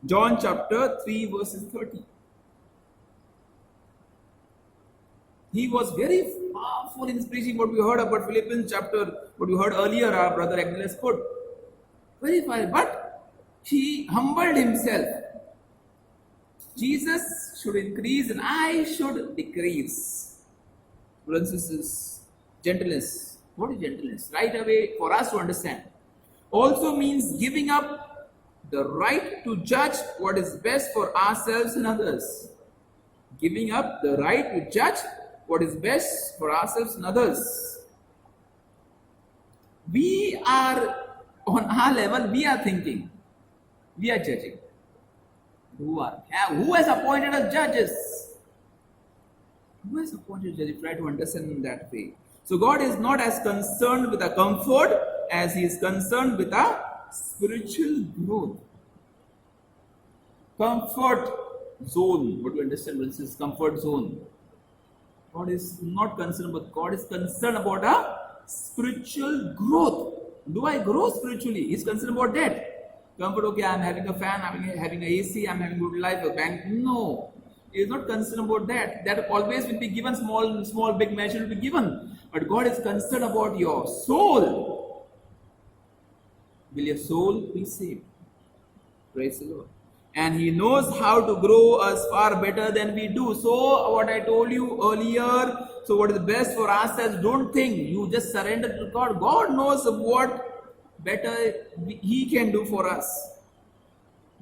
John chapter 3, verses 30. He was very powerful in his preaching. What we heard about Philippians chapter, what we heard earlier, our brother Agnes put. Very fine, but he humbled himself. Jesus should increase and I should decrease. Brothers and sisters, gentleness. What is gentleness? Right away, for us to understand. Also means giving up the right to judge what is best for ourselves and others. Giving up the right to judge what is best for ourselves and others. We are, on our level, we are thinking, we are judging. Who has appointed us judges? Who has appointed judges? Try to understand in that way. So God is not as concerned with our comfort as He is concerned with our spiritual growth. Comfort zone. What do you understand? This is comfort zone. God is not concerned, but God is concerned about our spiritual growth. Do I grow spiritually? He's concerned about that. Comfort, okay, I'm having a fan, I'm having a AC, I'm having good life, a bank. No. He is not concerned about that. That always will be given, small, big measure will be given. But God is concerned about your soul. Will your soul be saved? Praise the Lord. And He knows how to grow us far better than we do. So, what I told you earlier, so what is best for ourselves, don't think. You just surrender to God. God knows what better He can do for us.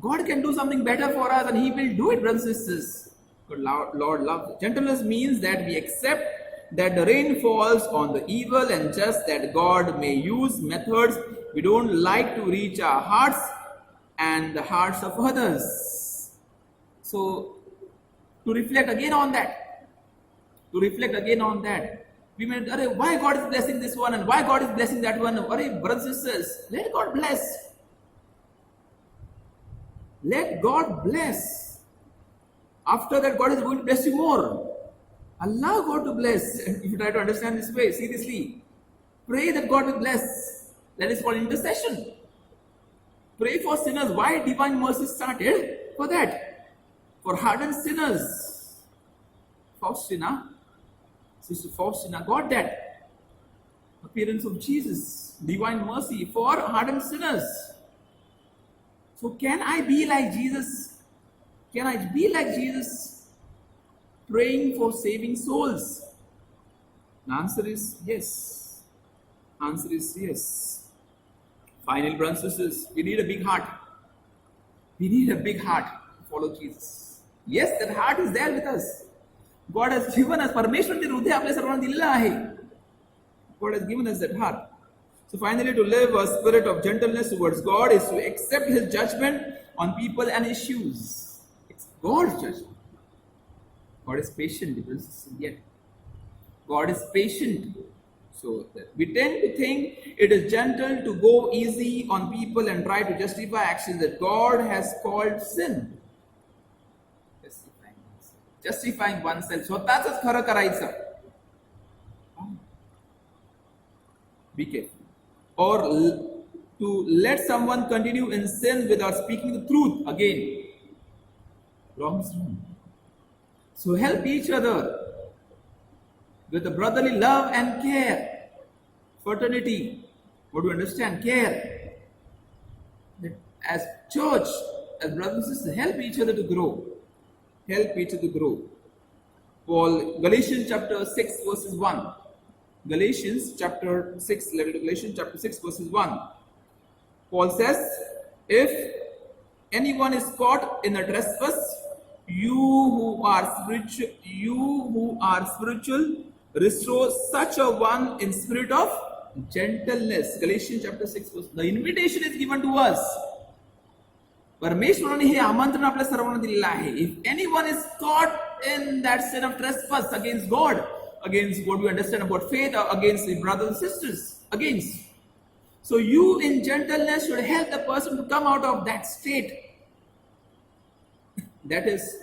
God can do something better for us and He will do it, brothers and sisters. But Lord loves it. Gentleness means that we accept that the rain falls on the evil and just that God may use methods we don't like to reach our hearts and the hearts of others. So, to reflect again on that. We may, why God is blessing this one and why God is blessing that one? Brothers and sisters, let God bless. Let God bless. After that, God is going to bless you more. Allow God to bless. And if you try to understand this way, seriously, pray that God will bless. That is called intercession. Pray for sinners. Why divine mercy started? For that. For hardened sinners. Sister Faustina got that. Appearance of Jesus. Divine mercy for hardened sinners. So can I be like Jesus? Can I be like Jesus? Praying for saving souls? The answer is yes. Answer is yes. Finally, brothers and sisters, we need a big heart. We need a big heart to follow Jesus. Yes, that heart is there with us. God has given us, परमेश्वरने हृदय आपल्या सर्वांना दिलेलं आहे. God has given us that heart. So finally, to live a spirit of gentleness towards God is to accept His judgment on people and issues. It's God's judgment. God is patient, yet God is patient. So we tend to think it is gentle to go easy on people and try to justify actions that God has called sin. Justifying oneself. स्वतःच खरं करायचं. Be careful. Or to let someone continue in sin without speaking the truth. Again, wrong is wrong. So help each other with a brotherly love and care. Fraternity. What do you understand? Care. That as church, as brothers and sisters, help each other to grow. Help each other to grow. Paul, Galatians chapter 6 verses 1. Galatians chapter 6, Galatians chapter 6 verses 1. Paul says, if anyone is caught in a trespass, you who are spiritual, restore such a one in spirit of gentleness. Galatians chapter 6 verse. The invitation is given to us. परमेश्वराने हे आमंत्रण आपल्या सर्वांना दिलेलं आहे. If anyone is caught in that sin of trespass against God, against what we understand about faith, or against the brothers and sisters, against. So you in gentleness should help the person to come out of that state. That is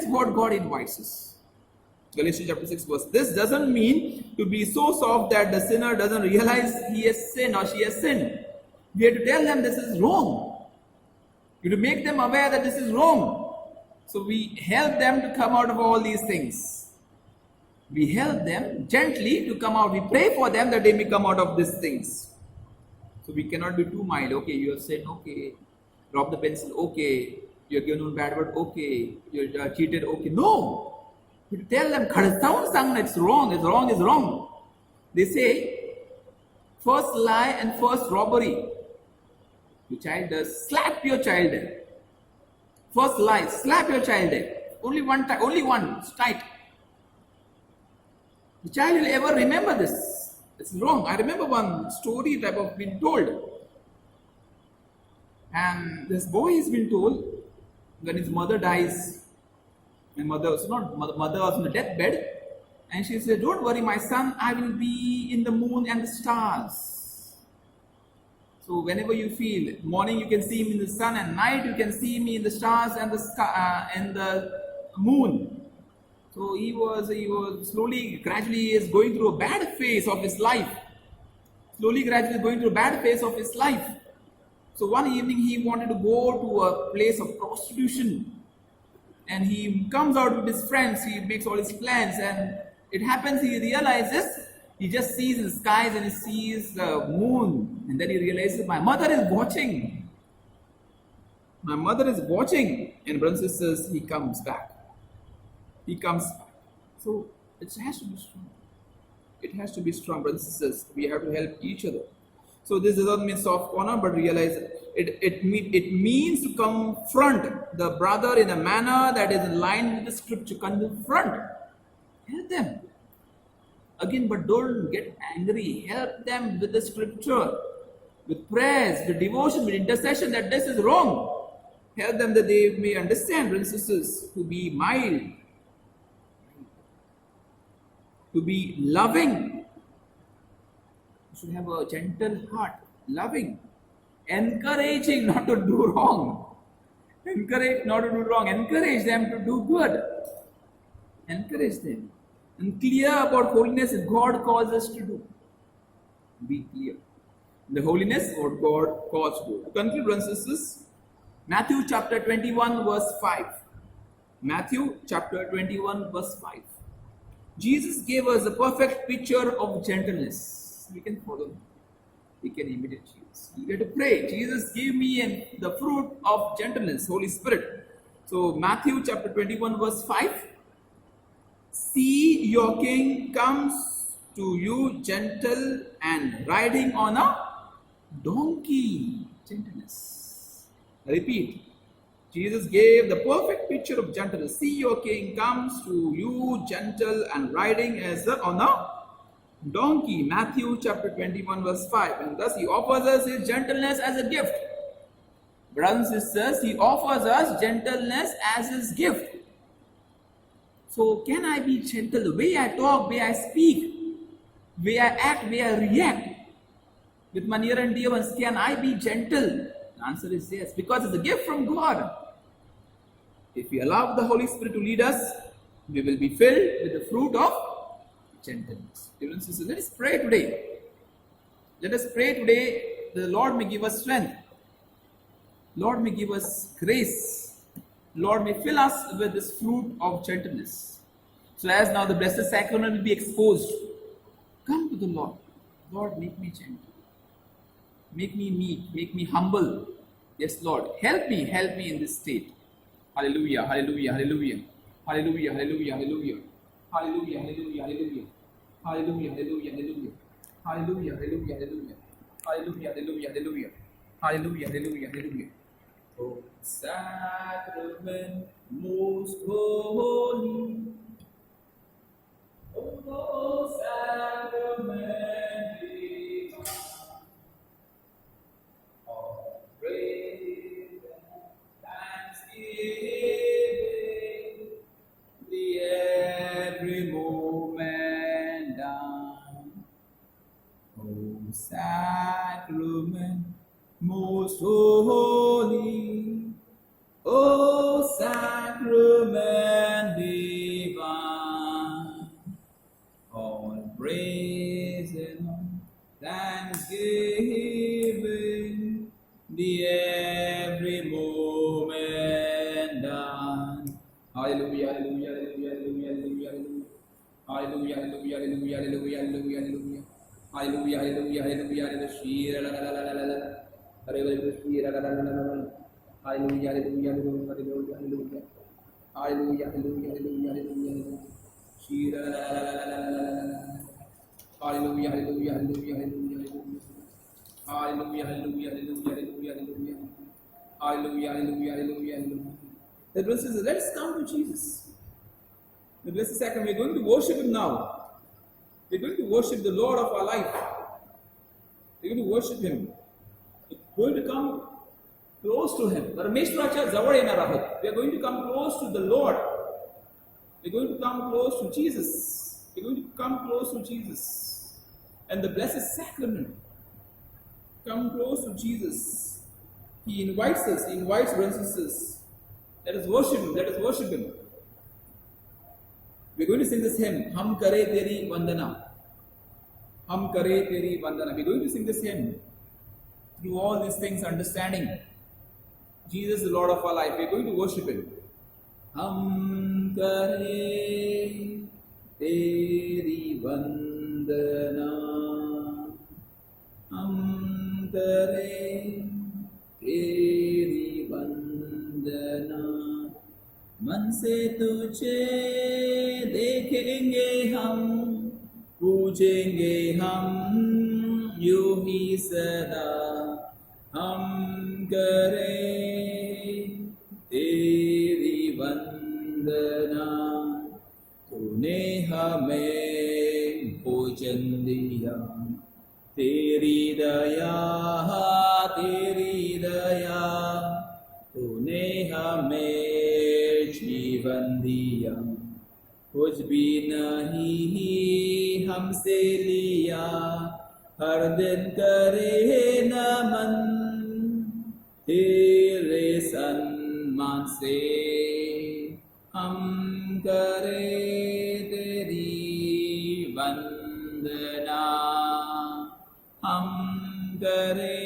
what God invites us. Galatians chapter 6 verse. This doesn't mean to be so soft that the sinner doesn't realize he has sinned or she has sinned. We have to tell them this is wrong. You have to make them aware that this is wrong. So we help them to come out of all these things. We help them gently to come out. We pray for them that they may come out of these things. So we cannot be too mild. Okay, you have said, okay, drop the pencil, okay, you have given a bad word, okay, you cheated, okay. No! You tell them, it's wrong, it's wrong, it's wrong. They say, first lie and first robbery. Your child does, slap your child. First lie, slap your child. Only one, tight. The child will ever remember this. It's wrong. I remember one story type of being told. And this boy has been told when his mother dies. And mother was on the deathbed. And she said, don't worry, my son, I will be in the moon and the stars. So whenever you feel, morning you can see him in the sun, and night you can see me in the stars and the sky and the moon. So he was slowly, gradually is going through a bad phase of his life. Slowly, gradually going through a bad phase of his life. So one evening he wanted to go to a place of prostitution. And he comes out with his friends, he makes all his plans, and it happens he realizes, he just sees the skies and he sees the moon. And then he realizes, my mother is watching. My mother is watching. And brothers and sisters, he comes back. He comes back. So it has to be strong. It has to be strong, brothers and sisters. We have to help each other. So this doesn't mean soft corner, but realize it means to confront the brother in a manner that is in line with the scripture. Confront. Help them. Again, but don't get angry. Help them with the scripture, with prayers, with devotion, with intercession that this is wrong. Help them that they may understand, brothers and sisters, to be mild, to be loving. You should have a gentle heart, loving, encouraging not to do wrong. Encourage not to do wrong. Encourage them to do good. Encourage them. And clear about holiness that God calls us to do. Be clear. The holiness what God calls to do. To conclude, brothers and sisters, Matthew chapter 21 verse 5. Matthew chapter 21 verse 5. Jesus gave us a perfect picture of gentleness. We can follow him. we can imitate Jesus. We have to pray, Jesus, give me the fruit of gentleness, Holy Spirit. So Matthew chapter 21 verse 5. See, your king comes to you gentle and riding on a donkey. Gentleness. I repeat. Jesus gave the perfect picture of gentleness. See, your king comes to you gentle and riding on a donkey. Matthew chapter 21 verse 5. And thus he offers us his gentleness as a gift. Brothers and sisters, he offers us gentleness as his gift. So can I be gentle? The way I talk, way I speak, way I act, way I react with my near and dear ones, can I be gentle? The answer is yes, because it's a gift from God. If we allow the Holy Spirit to lead us, we will be filled with the fruit of gentleness. Dear sisters, let us pray today. Let us pray today that the Lord may give us strength. Lord may give us grace. Lord may fill us with this fruit of gentleness. So as now the Blessed Sacrament will be exposed, come to the Lord. Lord, make me gentle. Make me meek. Make me humble. Yes, Lord. Help me in this state. Hallelujah, hallelujah, hallelujah. Hallelujah, hallelujah, hallelujah. Hallelujah, hallelujah, hallelujah. Hallelujah, hallelujah, hallelujah. Hallelujah, hallelujah, hallelujah. Hallelujah, hallelujah, hallelujah. Hallelujah, hallelujah, hallelujah. Oh, sacrament most holy. Oh, sacrament divine. All praise and thanksgiving, the every moment done. Oh, sacrament most holy, O sacrament divine, all praise and thanksgiving, the every moment done. Hallelujah, hallelujah, hallelujah, hallelujah, hallelujah, hallelujah, hallelujah, hallelujah, hallelujah, hallelujah. Hallelujah, hallelujah, hallelujah, hallelujah, hallelujah, hallelujah, hallelujah, hallelujah, hallelujah, hallelujah, hallelujah, hallelujah, hallelujah, hallelujah, hallelujah, hallelujah, hallelujah, hallelujah. The blessed is, let's come to Jesus. The Blessed Sacrament, we're going to worship Him now. We're going to worship the Lord of our life. We're going to worship Him. We're going to come close to Him. We are going to come close to the Lord. We're going to come close to Jesus. We're going to come close to Jesus. And the Blessed Sacrament. Come close to Jesus. He invites us. He invites brothers and sisters. Let us worship Him. Let us worship Him. We're going to sing this hymn, Hum Kare Teri Vandana. Hum Kare Teri Vandana. We're going to sing this hymn through all these things, understanding Jesus is the Lord of our life. We're going to worship Him. Hum Kare Teri Vandana. Hum Kare Teri Vandana. मन से तुझे देखेंगे हम, पूजेंगे हम यूं ही सदा. हम करें तेरी वंदना, तूने हमें भोजन दिया. तेरी दया, तेरी दया, तूने हमें जीवन दिया. कुछ भी नहीं हमसे लिया, हर दिन करे नमन तेरे सम्मान से. हम करे तेरी वंदना, हम करे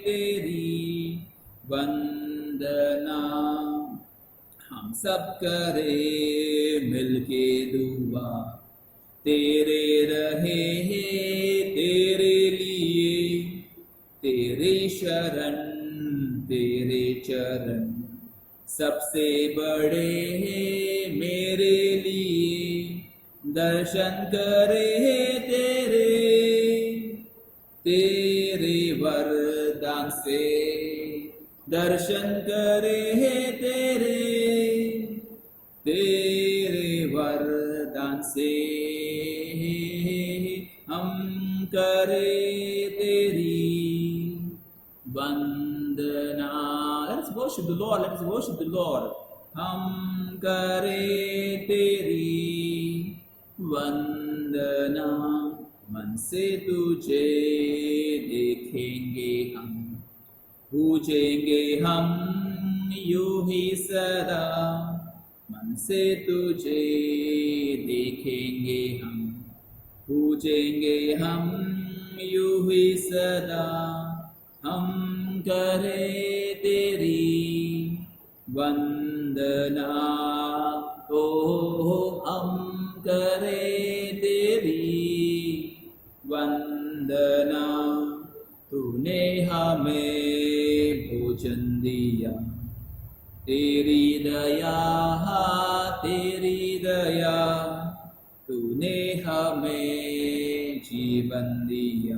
तेरी वंदना. हम सब करे मिलके दुआ, तेरे रहे हैं तेरे लिए, शरण तेरे चरण सबसे बड़े हैं मेरे लिए। दर्शन करे तेरे तेरे वरदान से, दर्शन करे तेरे तेरे वरदान से। हम करे तेरी वंदना। Let us worship the Lord. Let us worship the Lord. हम करे तेरी वंदना, मन से तुझे देखेंगे हम, पूजेंगे हम यूं ही सदा। मन से तुझे देखेंगे हम, पूजेंगे हम यूं ही सदा। हम करे तेरी वंदना, ओ हम करे तेरी वंदना। तूने हमें भोजन दिया, तेरी दया तेरी दया। तूने हमें जीवन दिया,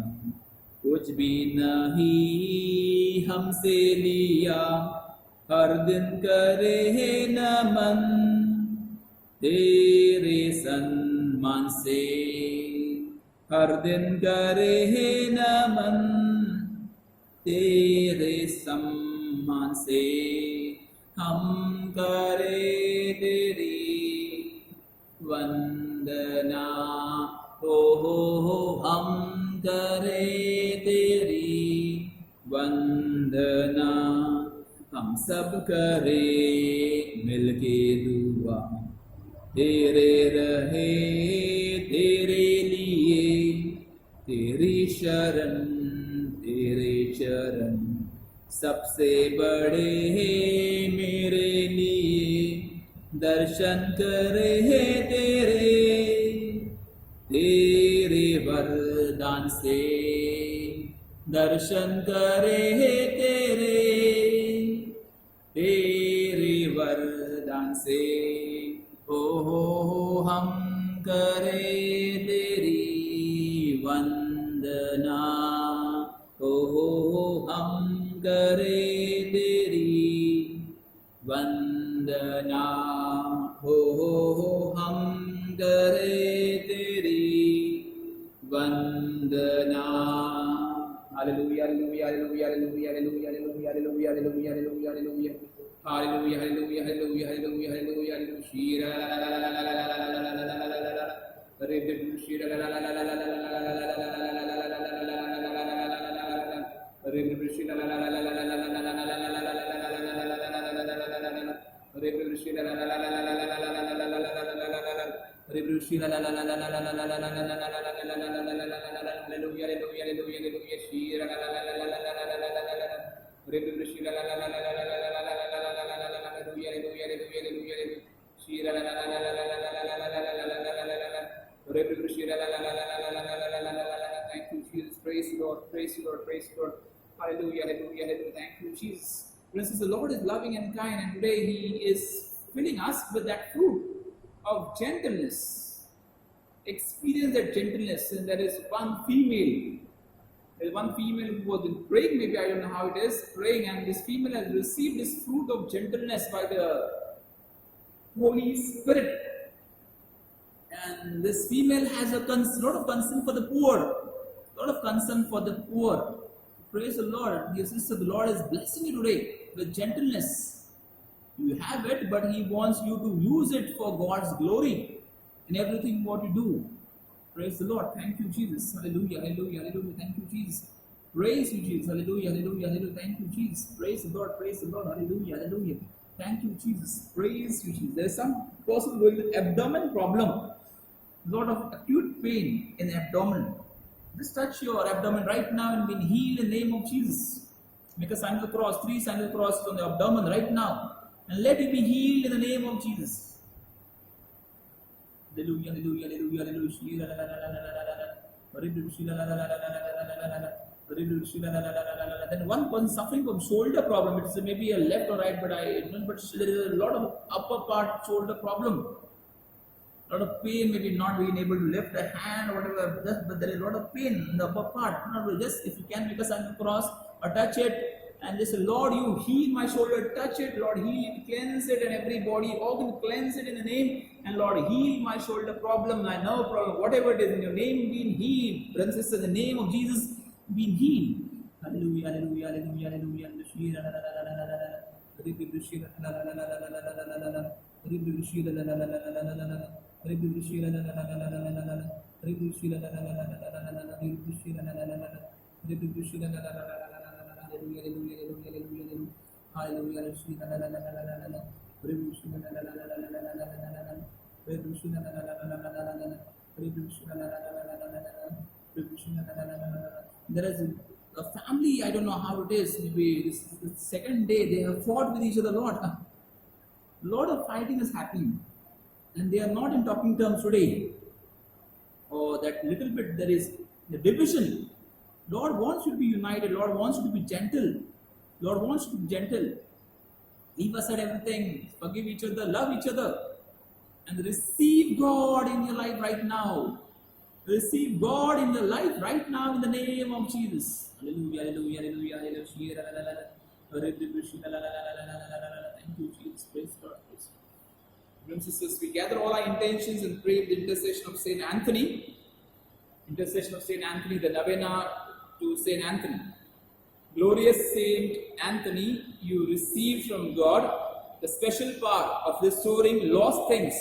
कुछ भी नहीं हमसे लिया। हर दिन करे नमन तेरे सम्मान से, हर दिन करे नमन तेरे सम्मान से। हम करे तेरी वंदना, हो हम करे तेरी वंदना। हम सब करे मिलके दुआ, तेरे रहे तेरे लिए। तेरी शरण तेरे चरण सबसे बड़े हैं मेरे लिए। दर्शन करे तेरे तेरे वरदान से, दर्शन करे तेरे तेरे वरदान से। ओ हम करे तेरी वंदना, ओ हम करे तेरी वंदना। हो हम करे तेरी वंदना। Hallelujah hallelujah hallelujah hallelujah hallelujah hallelujah hallelujah hallelujah hallelujah hallelujah hallelujah hallelujah hallelujah hallelujah hallelujah hallelujah. शीरा रे शीरा रे Thank you, Jesus. Praise you, Lord. Praise you, Lord. Praise you, Lord. Hallelujah, hallelujah, hallelujah. Thank you, Jesus. Friends, the Lord is loving and kind, and today He is filling us with that fruit of gentleness. Experience that gentleness. And there is one female. There is one female who was praying, maybe I don't know how it is, praying, and this female has received this fruit of gentleness by the Holy Spirit. And this female has a lot of concern for the poor. Lot of concern for the poor. Praise the Lord. Dear sister, the Lord is blessing you today with gentleness. You have it, but He wants you to use it for God's glory in everything what you do. Praise the Lord. Thank you, Jesus. Hallelujah, hallelujah, hallelujah. Thank you, Jesus. Praise you, Jesus. Hallelujah, hallelujah, hallelujah. Thank you, Jesus. Praise the Lord, praise the Lord. Hallelujah, hallelujah. Thank you, Jesus. Praise you, Jesus. There is some person with abdomen problem. Lot of acute pain in the abdomen. Just touch your abdomen right now and be healed in the name of Jesus. Make a sign of the cross, 3 signs of the cross on the abdomen right now. And let it be healed in the name of Jesus. Hallelujah, hallelujah, hallelujah, hallelujah. Then one person suffering from shoulder problem. It's maybe a left or right, but I don't know. But there is a lot of upper part shoulder problem. A lot of pain, maybe not being able to lift a hand or whatever. But there is a lot of pain in the upper part. Not just if you can make a sign of the cross or touch it. And just say, Lord, you heal my shoulder, touch it, Lord, heal it, cleanse it, and every body organ, cleanse it in the name, and Lord, heal my shoulder problem, my nerve problem, whatever it is, in your name, being healed. Brothers and sisters, in the name of Jesus, being healed. Hallelujah, hallelujah, hallelujah, hallelujah, there is a family, I don't know how it is, maybe this is the second day they have fought with each other a lot. A lot of fighting is happening, and they are not in talking terms today. Or that little bit there is the division. Lord wants you to be united. Lord wants you to be gentle. Lord wants you to be gentle. Leave aside everything. Forgive each other. Love each other. And receive God in your life right now. Receive God in your life right now in the name of Jesus. Hallelujah, hallelujah, hallelujah, hallelujah. Thank you, Jesus. Praise God. Brothers and sisters, we gather all our intentions and pray the intercession of Saint Anthony. Intercession of Saint Anthony, the novena to Saint Anthony. Glorious Saint Anthony, you received from God the special power of restoring lost things.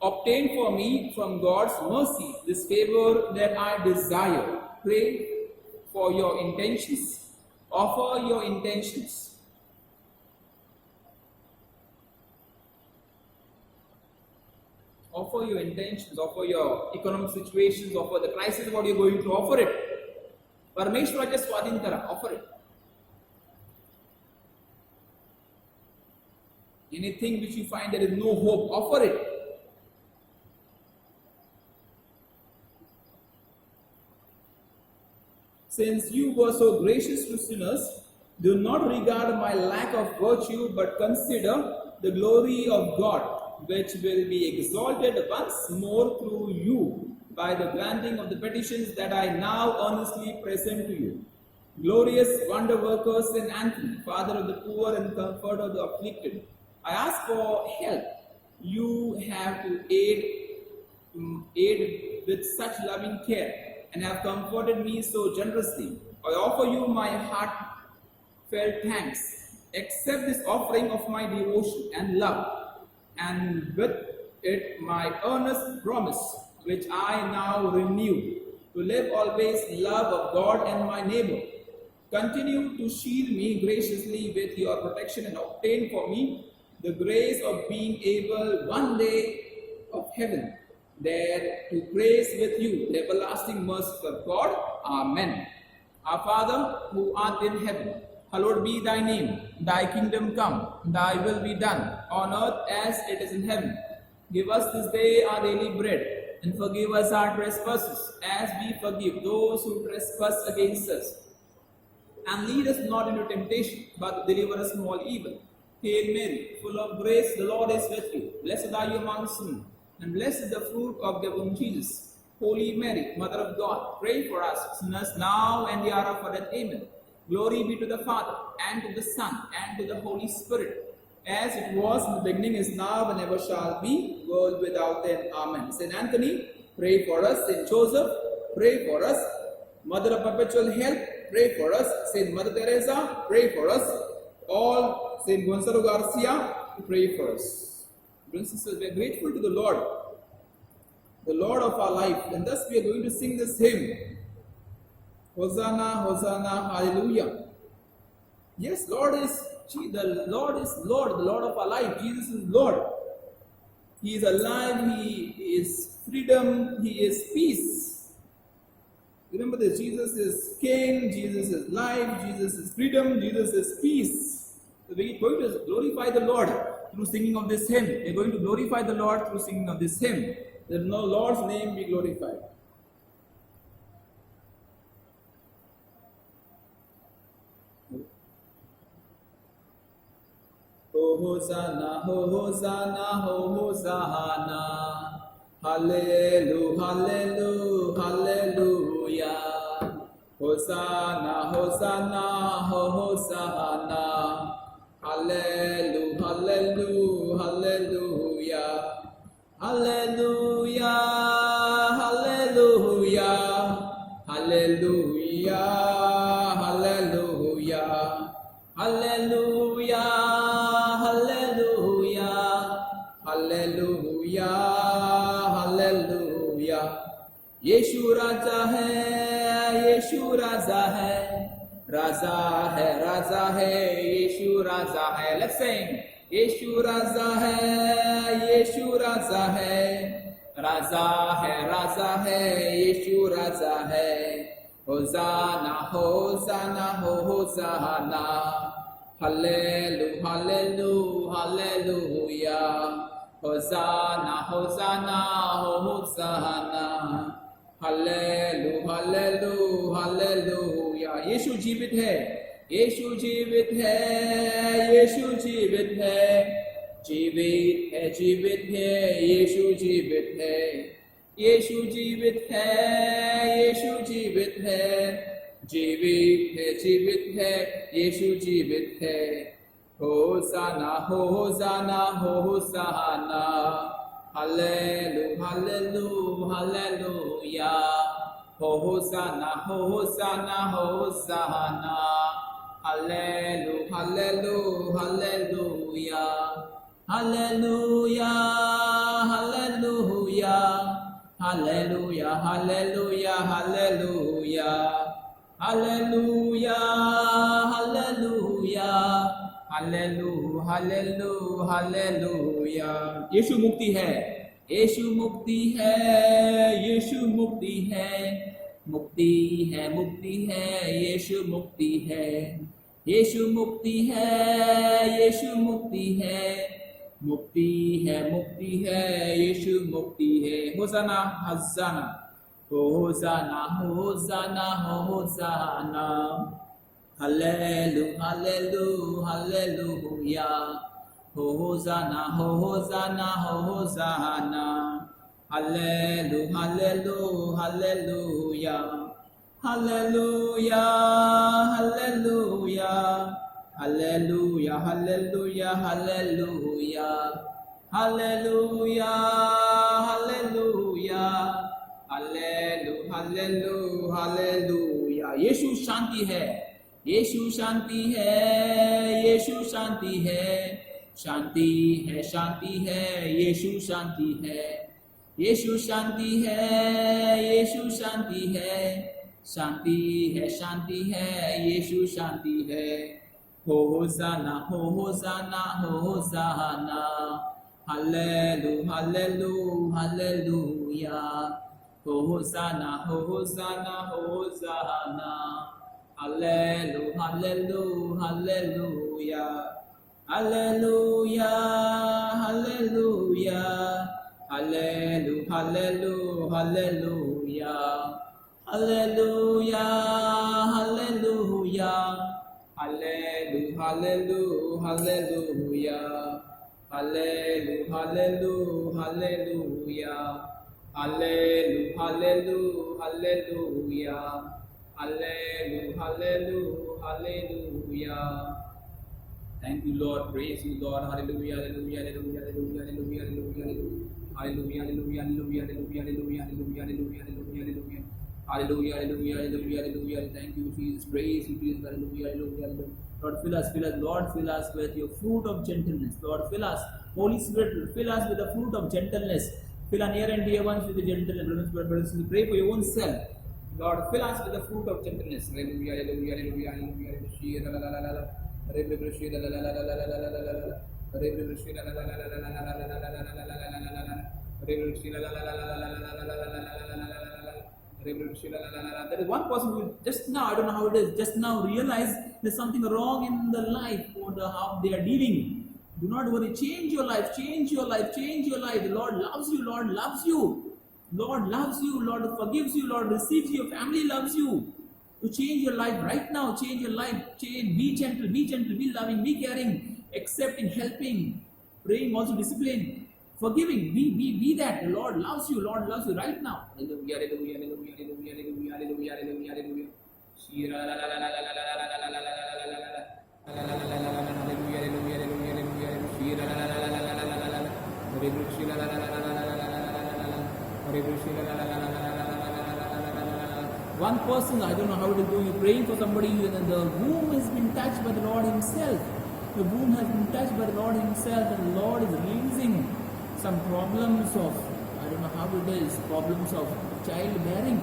Obtain for me from God's mercy this favor that I desire. Pray for your intentions. Offer your intentions. Offer your intentions, offer your economic situations, offer the crisis what you're going through, offer it. Parmeshwaraja Swadhin Kara, offer it. Anything which you find there is no hope, offer it. Since you were so gracious to sinners, do not regard my lack of virtue, but consider the glory of God, which will be exalted once more through you by the granting of the petitions that I now earnestly present to you. Glorious wonder worker Saint Anthony, Father of the poor and comforter of the afflicted, I ask for help. You have to aid with such loving care and have comforted me so generously. I offer you my heartfelt thanks. Accept this offering of my devotion and love, and with it my earnest promise, which I now renew, to live always in love of God and my neighbor. Continue to shield me graciously with your protection and obtain for me the grace of being able one day of heaven there to praise with you the everlasting mercy of God. Amen. Our Father, who art in heaven, hallowed be thy name. Thy kingdom come, thy will be done, on earth as it is in heaven. Give us this day our daily bread, and forgive us our trespasses, as we forgive those who trespass against us. And lead us not into temptation, but deliver us from all evil. Hail Mary, full of grace, the Lord is with you. Blessed are you amongst women, and blessed is the fruit of your womb, Jesus. Holy Mary, Mother of God, pray for us sinners now and the hour of our death. Amen. Glory be to the Father, and to the Son, and to the Holy Spirit, as it was in the beginning, is now, and ever shall be, world without end. Amen. Saint Anthony, pray for us. Saint Joseph, pray for us. Mother of Perpetual Help, pray for us. Saint Mother Teresa, pray for us. All Saint Gonzalo Garcia, pray for us. Brothers and sisters, we are grateful to the Lord of our life, and thus we are going to sing this hymn. Hosanna, Hosanna, Hallelujah. Yes, the Lord is Lord, the Lord of our life. Jesus is Lord. He is alive, He is freedom, He is peace. Remember this, Jesus is King, Jesus is life, Jesus is freedom, Jesus is peace. So we are going to glorify the Lord through singing of this hymn. We are going to glorify the Lord through singing of this hymn. Let no Lord's name be glorified. Hosanna, Hosanna, Hosanna. Hallelujah, hallelujah, hallelujah. Hosanna, Hosanna, Hosanna. Hallelujah, hallelujah, hallelujah. Hallelujah, hallelujah, hallelujah, hallelujah, hallelujah, hallelujah, hallelujah, hallelujah. यीशु राजा है, यीशु राजा है, राजा है, राजा है, यीशु राजा है. Let's sing. यीशु राजा है, यीशु राजा है, राजा है, राजा है, यीशु राजा है. Hosanna, hosanna, hosanna. Hallelujah, hallelujah, hallelujah. Hosanna, hosanna, hosanna. Hallelujah, hallelujah, hallelujah. Yeshu जीवित है, यीशु जीवित है, यीशु जीवित है, जीवित है, जीवित है, यीशु जीवित है, यीशु जीवित है, यीशु जीवित है, जीवित है, जीवित है, यीशु जीवित है. Hosanna, hosanna, hosanna. Hallelujah, hallelujah, hallelujah. Hosanna, Hosanna, Hosanna. Hallelujah, hallelujah, hallelujah. Hallelujah, hallelujah. Hallelujah, hallelujah, hallelujah. Hallelujah, hallelujah. Hallelujah, hallelujah, hallelujah. यीशु मुक्ति है, यीशु मुक्ति है, यीशु मुक्ति है, मुक्ति है, मुक्ति है, यीशु मुक्ति है, यीशु मुक्ति है, यीशु मुक्ति है, मुक्ति है, मुक्ति है, यीशु मुक्ति है. Hosanna, hosanna, hosanna, hosanna, hosanna. Hallelujah, hallelujah, hallelujah. Hosanna, Hosanna, Hosanna. Hallelujah, hallelujah, hallelujah. Hallelujah, hallelujah. Hallelujah, hallelujah, hallelujah. Hallelujah, hallelujah. Hallelujah, hallelujah, hallelujah. यीशु शांति है, यीशु शांति है, यीशु शांति है, शांति है, शांति है, यीशु शांति है, यीशु शांति है, यीशु शांति है, शांति है, शांति है, यीशु शांति है. Hosanna, hosanna, hosanna. Hallelujah, hallelujah, hallelujah. Hosanna, hosanna, hosanna. Hallelujah, hallelujah, hallelujah. Hallelujah, hallelujah. Hallelujah, hallelujah, hallelujah. Hallelujah, hallelujah. Hallelujah, hallelujah, hallelujah. Hallelujah, hallelujah, hallelujah. Hallelujah, hallelujah, hallelujah. Hallelujah, hallelujah, hallelujah. Thank you, Lord. Praise you, Lord. Hallelujah, hallelujah, hallelujah, hallelujah, hallelujah, hallelujah, hallelujah, hallelujah, hallelujah, hallelujah, hallelujah, hallelujah, hallelujah, hallelujah. Hallelujah, hallelujah, hallelujah, hallelujah. Thank you, Jesus. Praise you, Jesus. Hallelujah, hallelujah, hallelujah. Lord, fill us, Lord, fill us with your fruit of gentleness. Lord, fill us. Holy Spirit, fill us with the fruit of gentleness. Fill our near and dear ones with the gentleness. Brothers, pray for your own self. Lord, fill us with the fruit of gentleness. Hallelujah, hallelujah, hallelujah, hallelujah. There is one person who just now, I don't know how it is, just now realize there's something wrong in the life or how they are dealing. Do not worry, change your life, change your life, change your life. The Lord loves you, Lord loves you. Lord loves you, Lord forgives you, Lord receives you, your family loves you. To change your life right now, change your life, change, be gentle, be loving, be caring. accepting, helping, praying, also discipline, forgiving. Be that. The Lord loves you. Lord loves you right now. Hallelujah, hallelujah, hallelujah, hallelujah, hallelujah, hallelujah, hallelujah. Shira la la la la la la la la la la la la la la la. Hallelujah, hallelujah, hallelujah, hallelujah. Shira la la la la la la la la la la. Hare Krishna la la la la la la la la la la la. Hare Krishna la la la la la la la la la. One person, I don't know how it is doing, you're praying for somebody and the womb has been touched by the Lord Himself. The womb has been touched by the Lord Himself, and the Lord is releasing some problems of, I don't know how it is, problems of childbearing.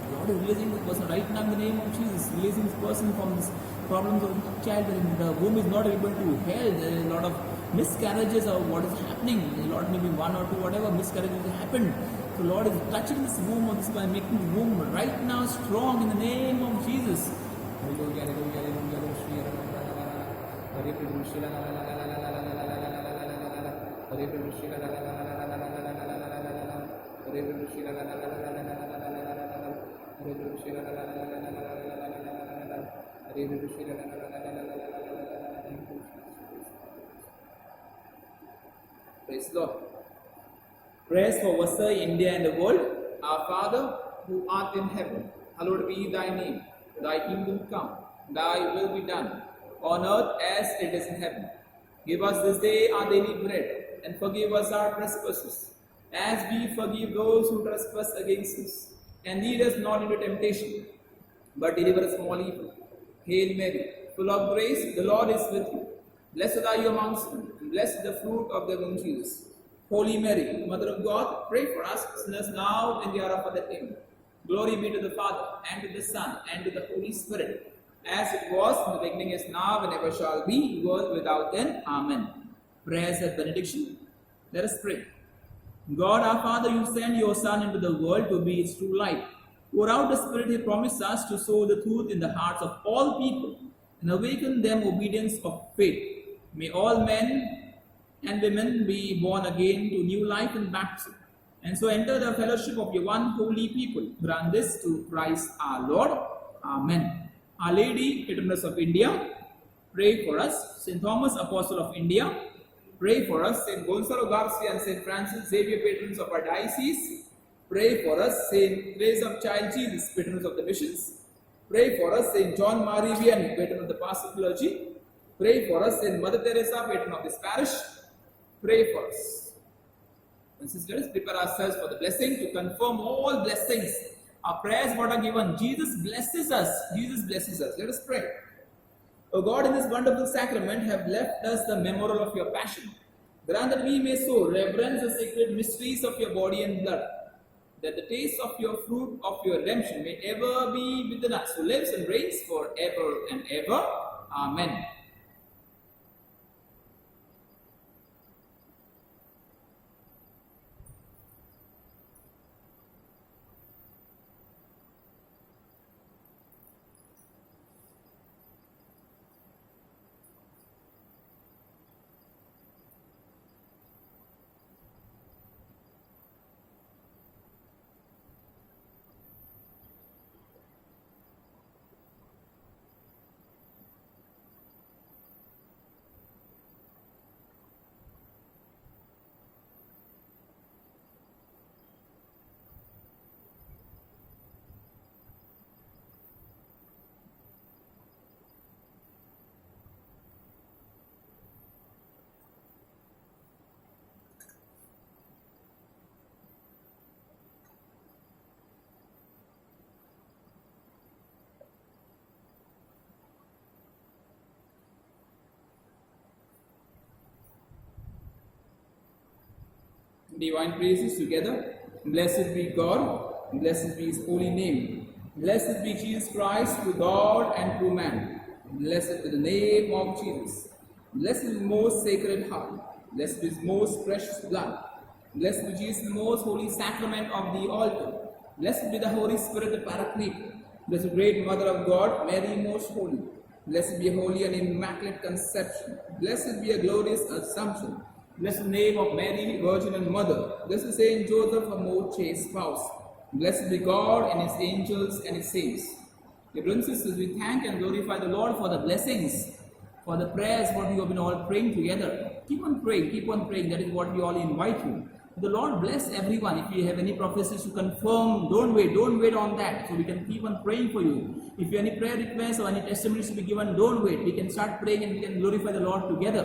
The Lord is releasing this person right now in the name of Jesus, releasing this person from this problems of childbearing. The womb is not able to hold. There is a lot of miscarriages of what is happening. A lot, maybe one or two, whatever miscarriages happened. So Lord is touching this womb of this by making the womb right now strong in the name of Jesus. Hallelujah, hallelujah, hallelujah, Hare Krishna la la la la la la la la la la la. Hare Krishna la la la la la la la la la la. Hare Krishna la la la la la la la la la. Hare Krishna la la la la la la la la. Hare Krishna la la la la la la la. Praise the Lord. Prayers for Vasai, India and the world. Our Father, who art in heaven, hallowed be thy name. Thy kingdom come, thy will be done, on earth as it is in heaven. Give us this day our daily bread, and forgive us our trespasses, as we forgive those who trespass against us. And lead us not into temptation, but deliver us from all evil. Hail Mary, full of grace, the Lord is with you. Blessed are you amongst women, and blessed the fruit of thy womb, Jesus. Holy Mary, Mother of God, pray for us sinners now and the hour of our death. Amen. Glory be to the Father, and to the Son, and to the Holy Spirit, as it was in the beginning, is now, and ever shall be, world without end. Amen. Prayers of benediction. Let us pray. God our Father, you send your Son into the world to be its true light. Pour out the Spirit He promised us to sow the truth in the hearts of all people and awaken them obedience of faith. May all men and women be born again to new life in baptism, and so enter the fellowship of your one holy people. Grant this to Christ our Lord. Amen. Our Lady, Patroness of India, pray for us. St. Thomas, Apostle of India, pray for us. St. Gonzalo Garcia and St. Francis Xavier, patrons of our diocese, pray for us. St. Teresa of Child Jesus, patrons of the missions, pray for us. St. John Marie Vianney, patron of the pastoral clergy, pray for us. St. Mother Teresa, patron of this parish, pray for us. And sisters, prepare ourselves for the blessing to confirm all blessings. Our prayers what are given. Jesus blesses us. Jesus blesses us. Let us pray. O God, in this wonderful sacrament have left us the memorial of your passion. Grant that we may so reverence the sacred mysteries of your body and blood, that the taste of your fruit of your redemption may ever be within us, who lives and reigns forever and ever. Amen. Divine praises together. Blessed be God, blessed be His holy name. Blessed be Jesus Christ, true God and true man. Blessed be the name of Jesus. Blessed be the most sacred heart. Blessed be His most precious blood. Blessed be Jesus, the most holy sacrament of the altar. Blessed be the Holy Spirit, the Paraclete. Blessed great Mother of God, Mary most holy. Blessed be a holy and immaculate conception. Blessed be a glorious assumption. Blessed name of Mary, Virgin and Mother. Blessed Saint Joseph, a more chaste spouse. Blessed be God and His angels and His saints. Dear brothers and sisters, we thank and glorify the Lord for the blessings, for the prayers what you have been all praying together. Keep on praying, keep on praying. That is what we all invite you. The Lord bless everyone. If you have any prophecies to confirm, don't wait on that. So we can keep on praying for you. If you have any prayer requests or any testimonies to be given, don't wait. We can start praying and we can glorify the Lord together.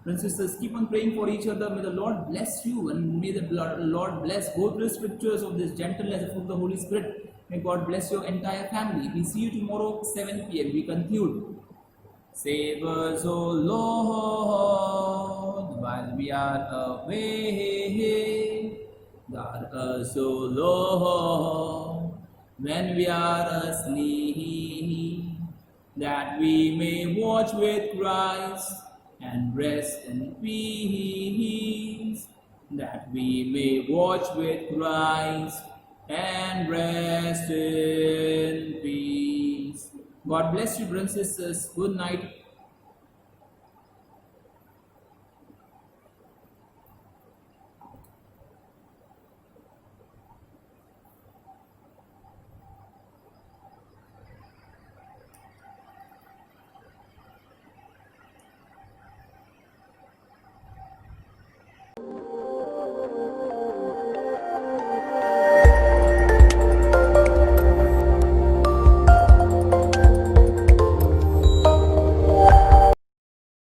Brothers and sisters, keep on praying for each other. May the Lord bless you and may the Lord bless. Go through the scriptures of this gentleness of the Holy Spirit. May God bless your entire family. We see you tomorrow 7 p.m. We conclude. Save us, O Lord, while we are away. Guard us, O Lord, when we are asleep, that we may watch with Christ and rest in peace. That we may watch with Christ and rest in peace. God bless you, brothers and sisters. Good night.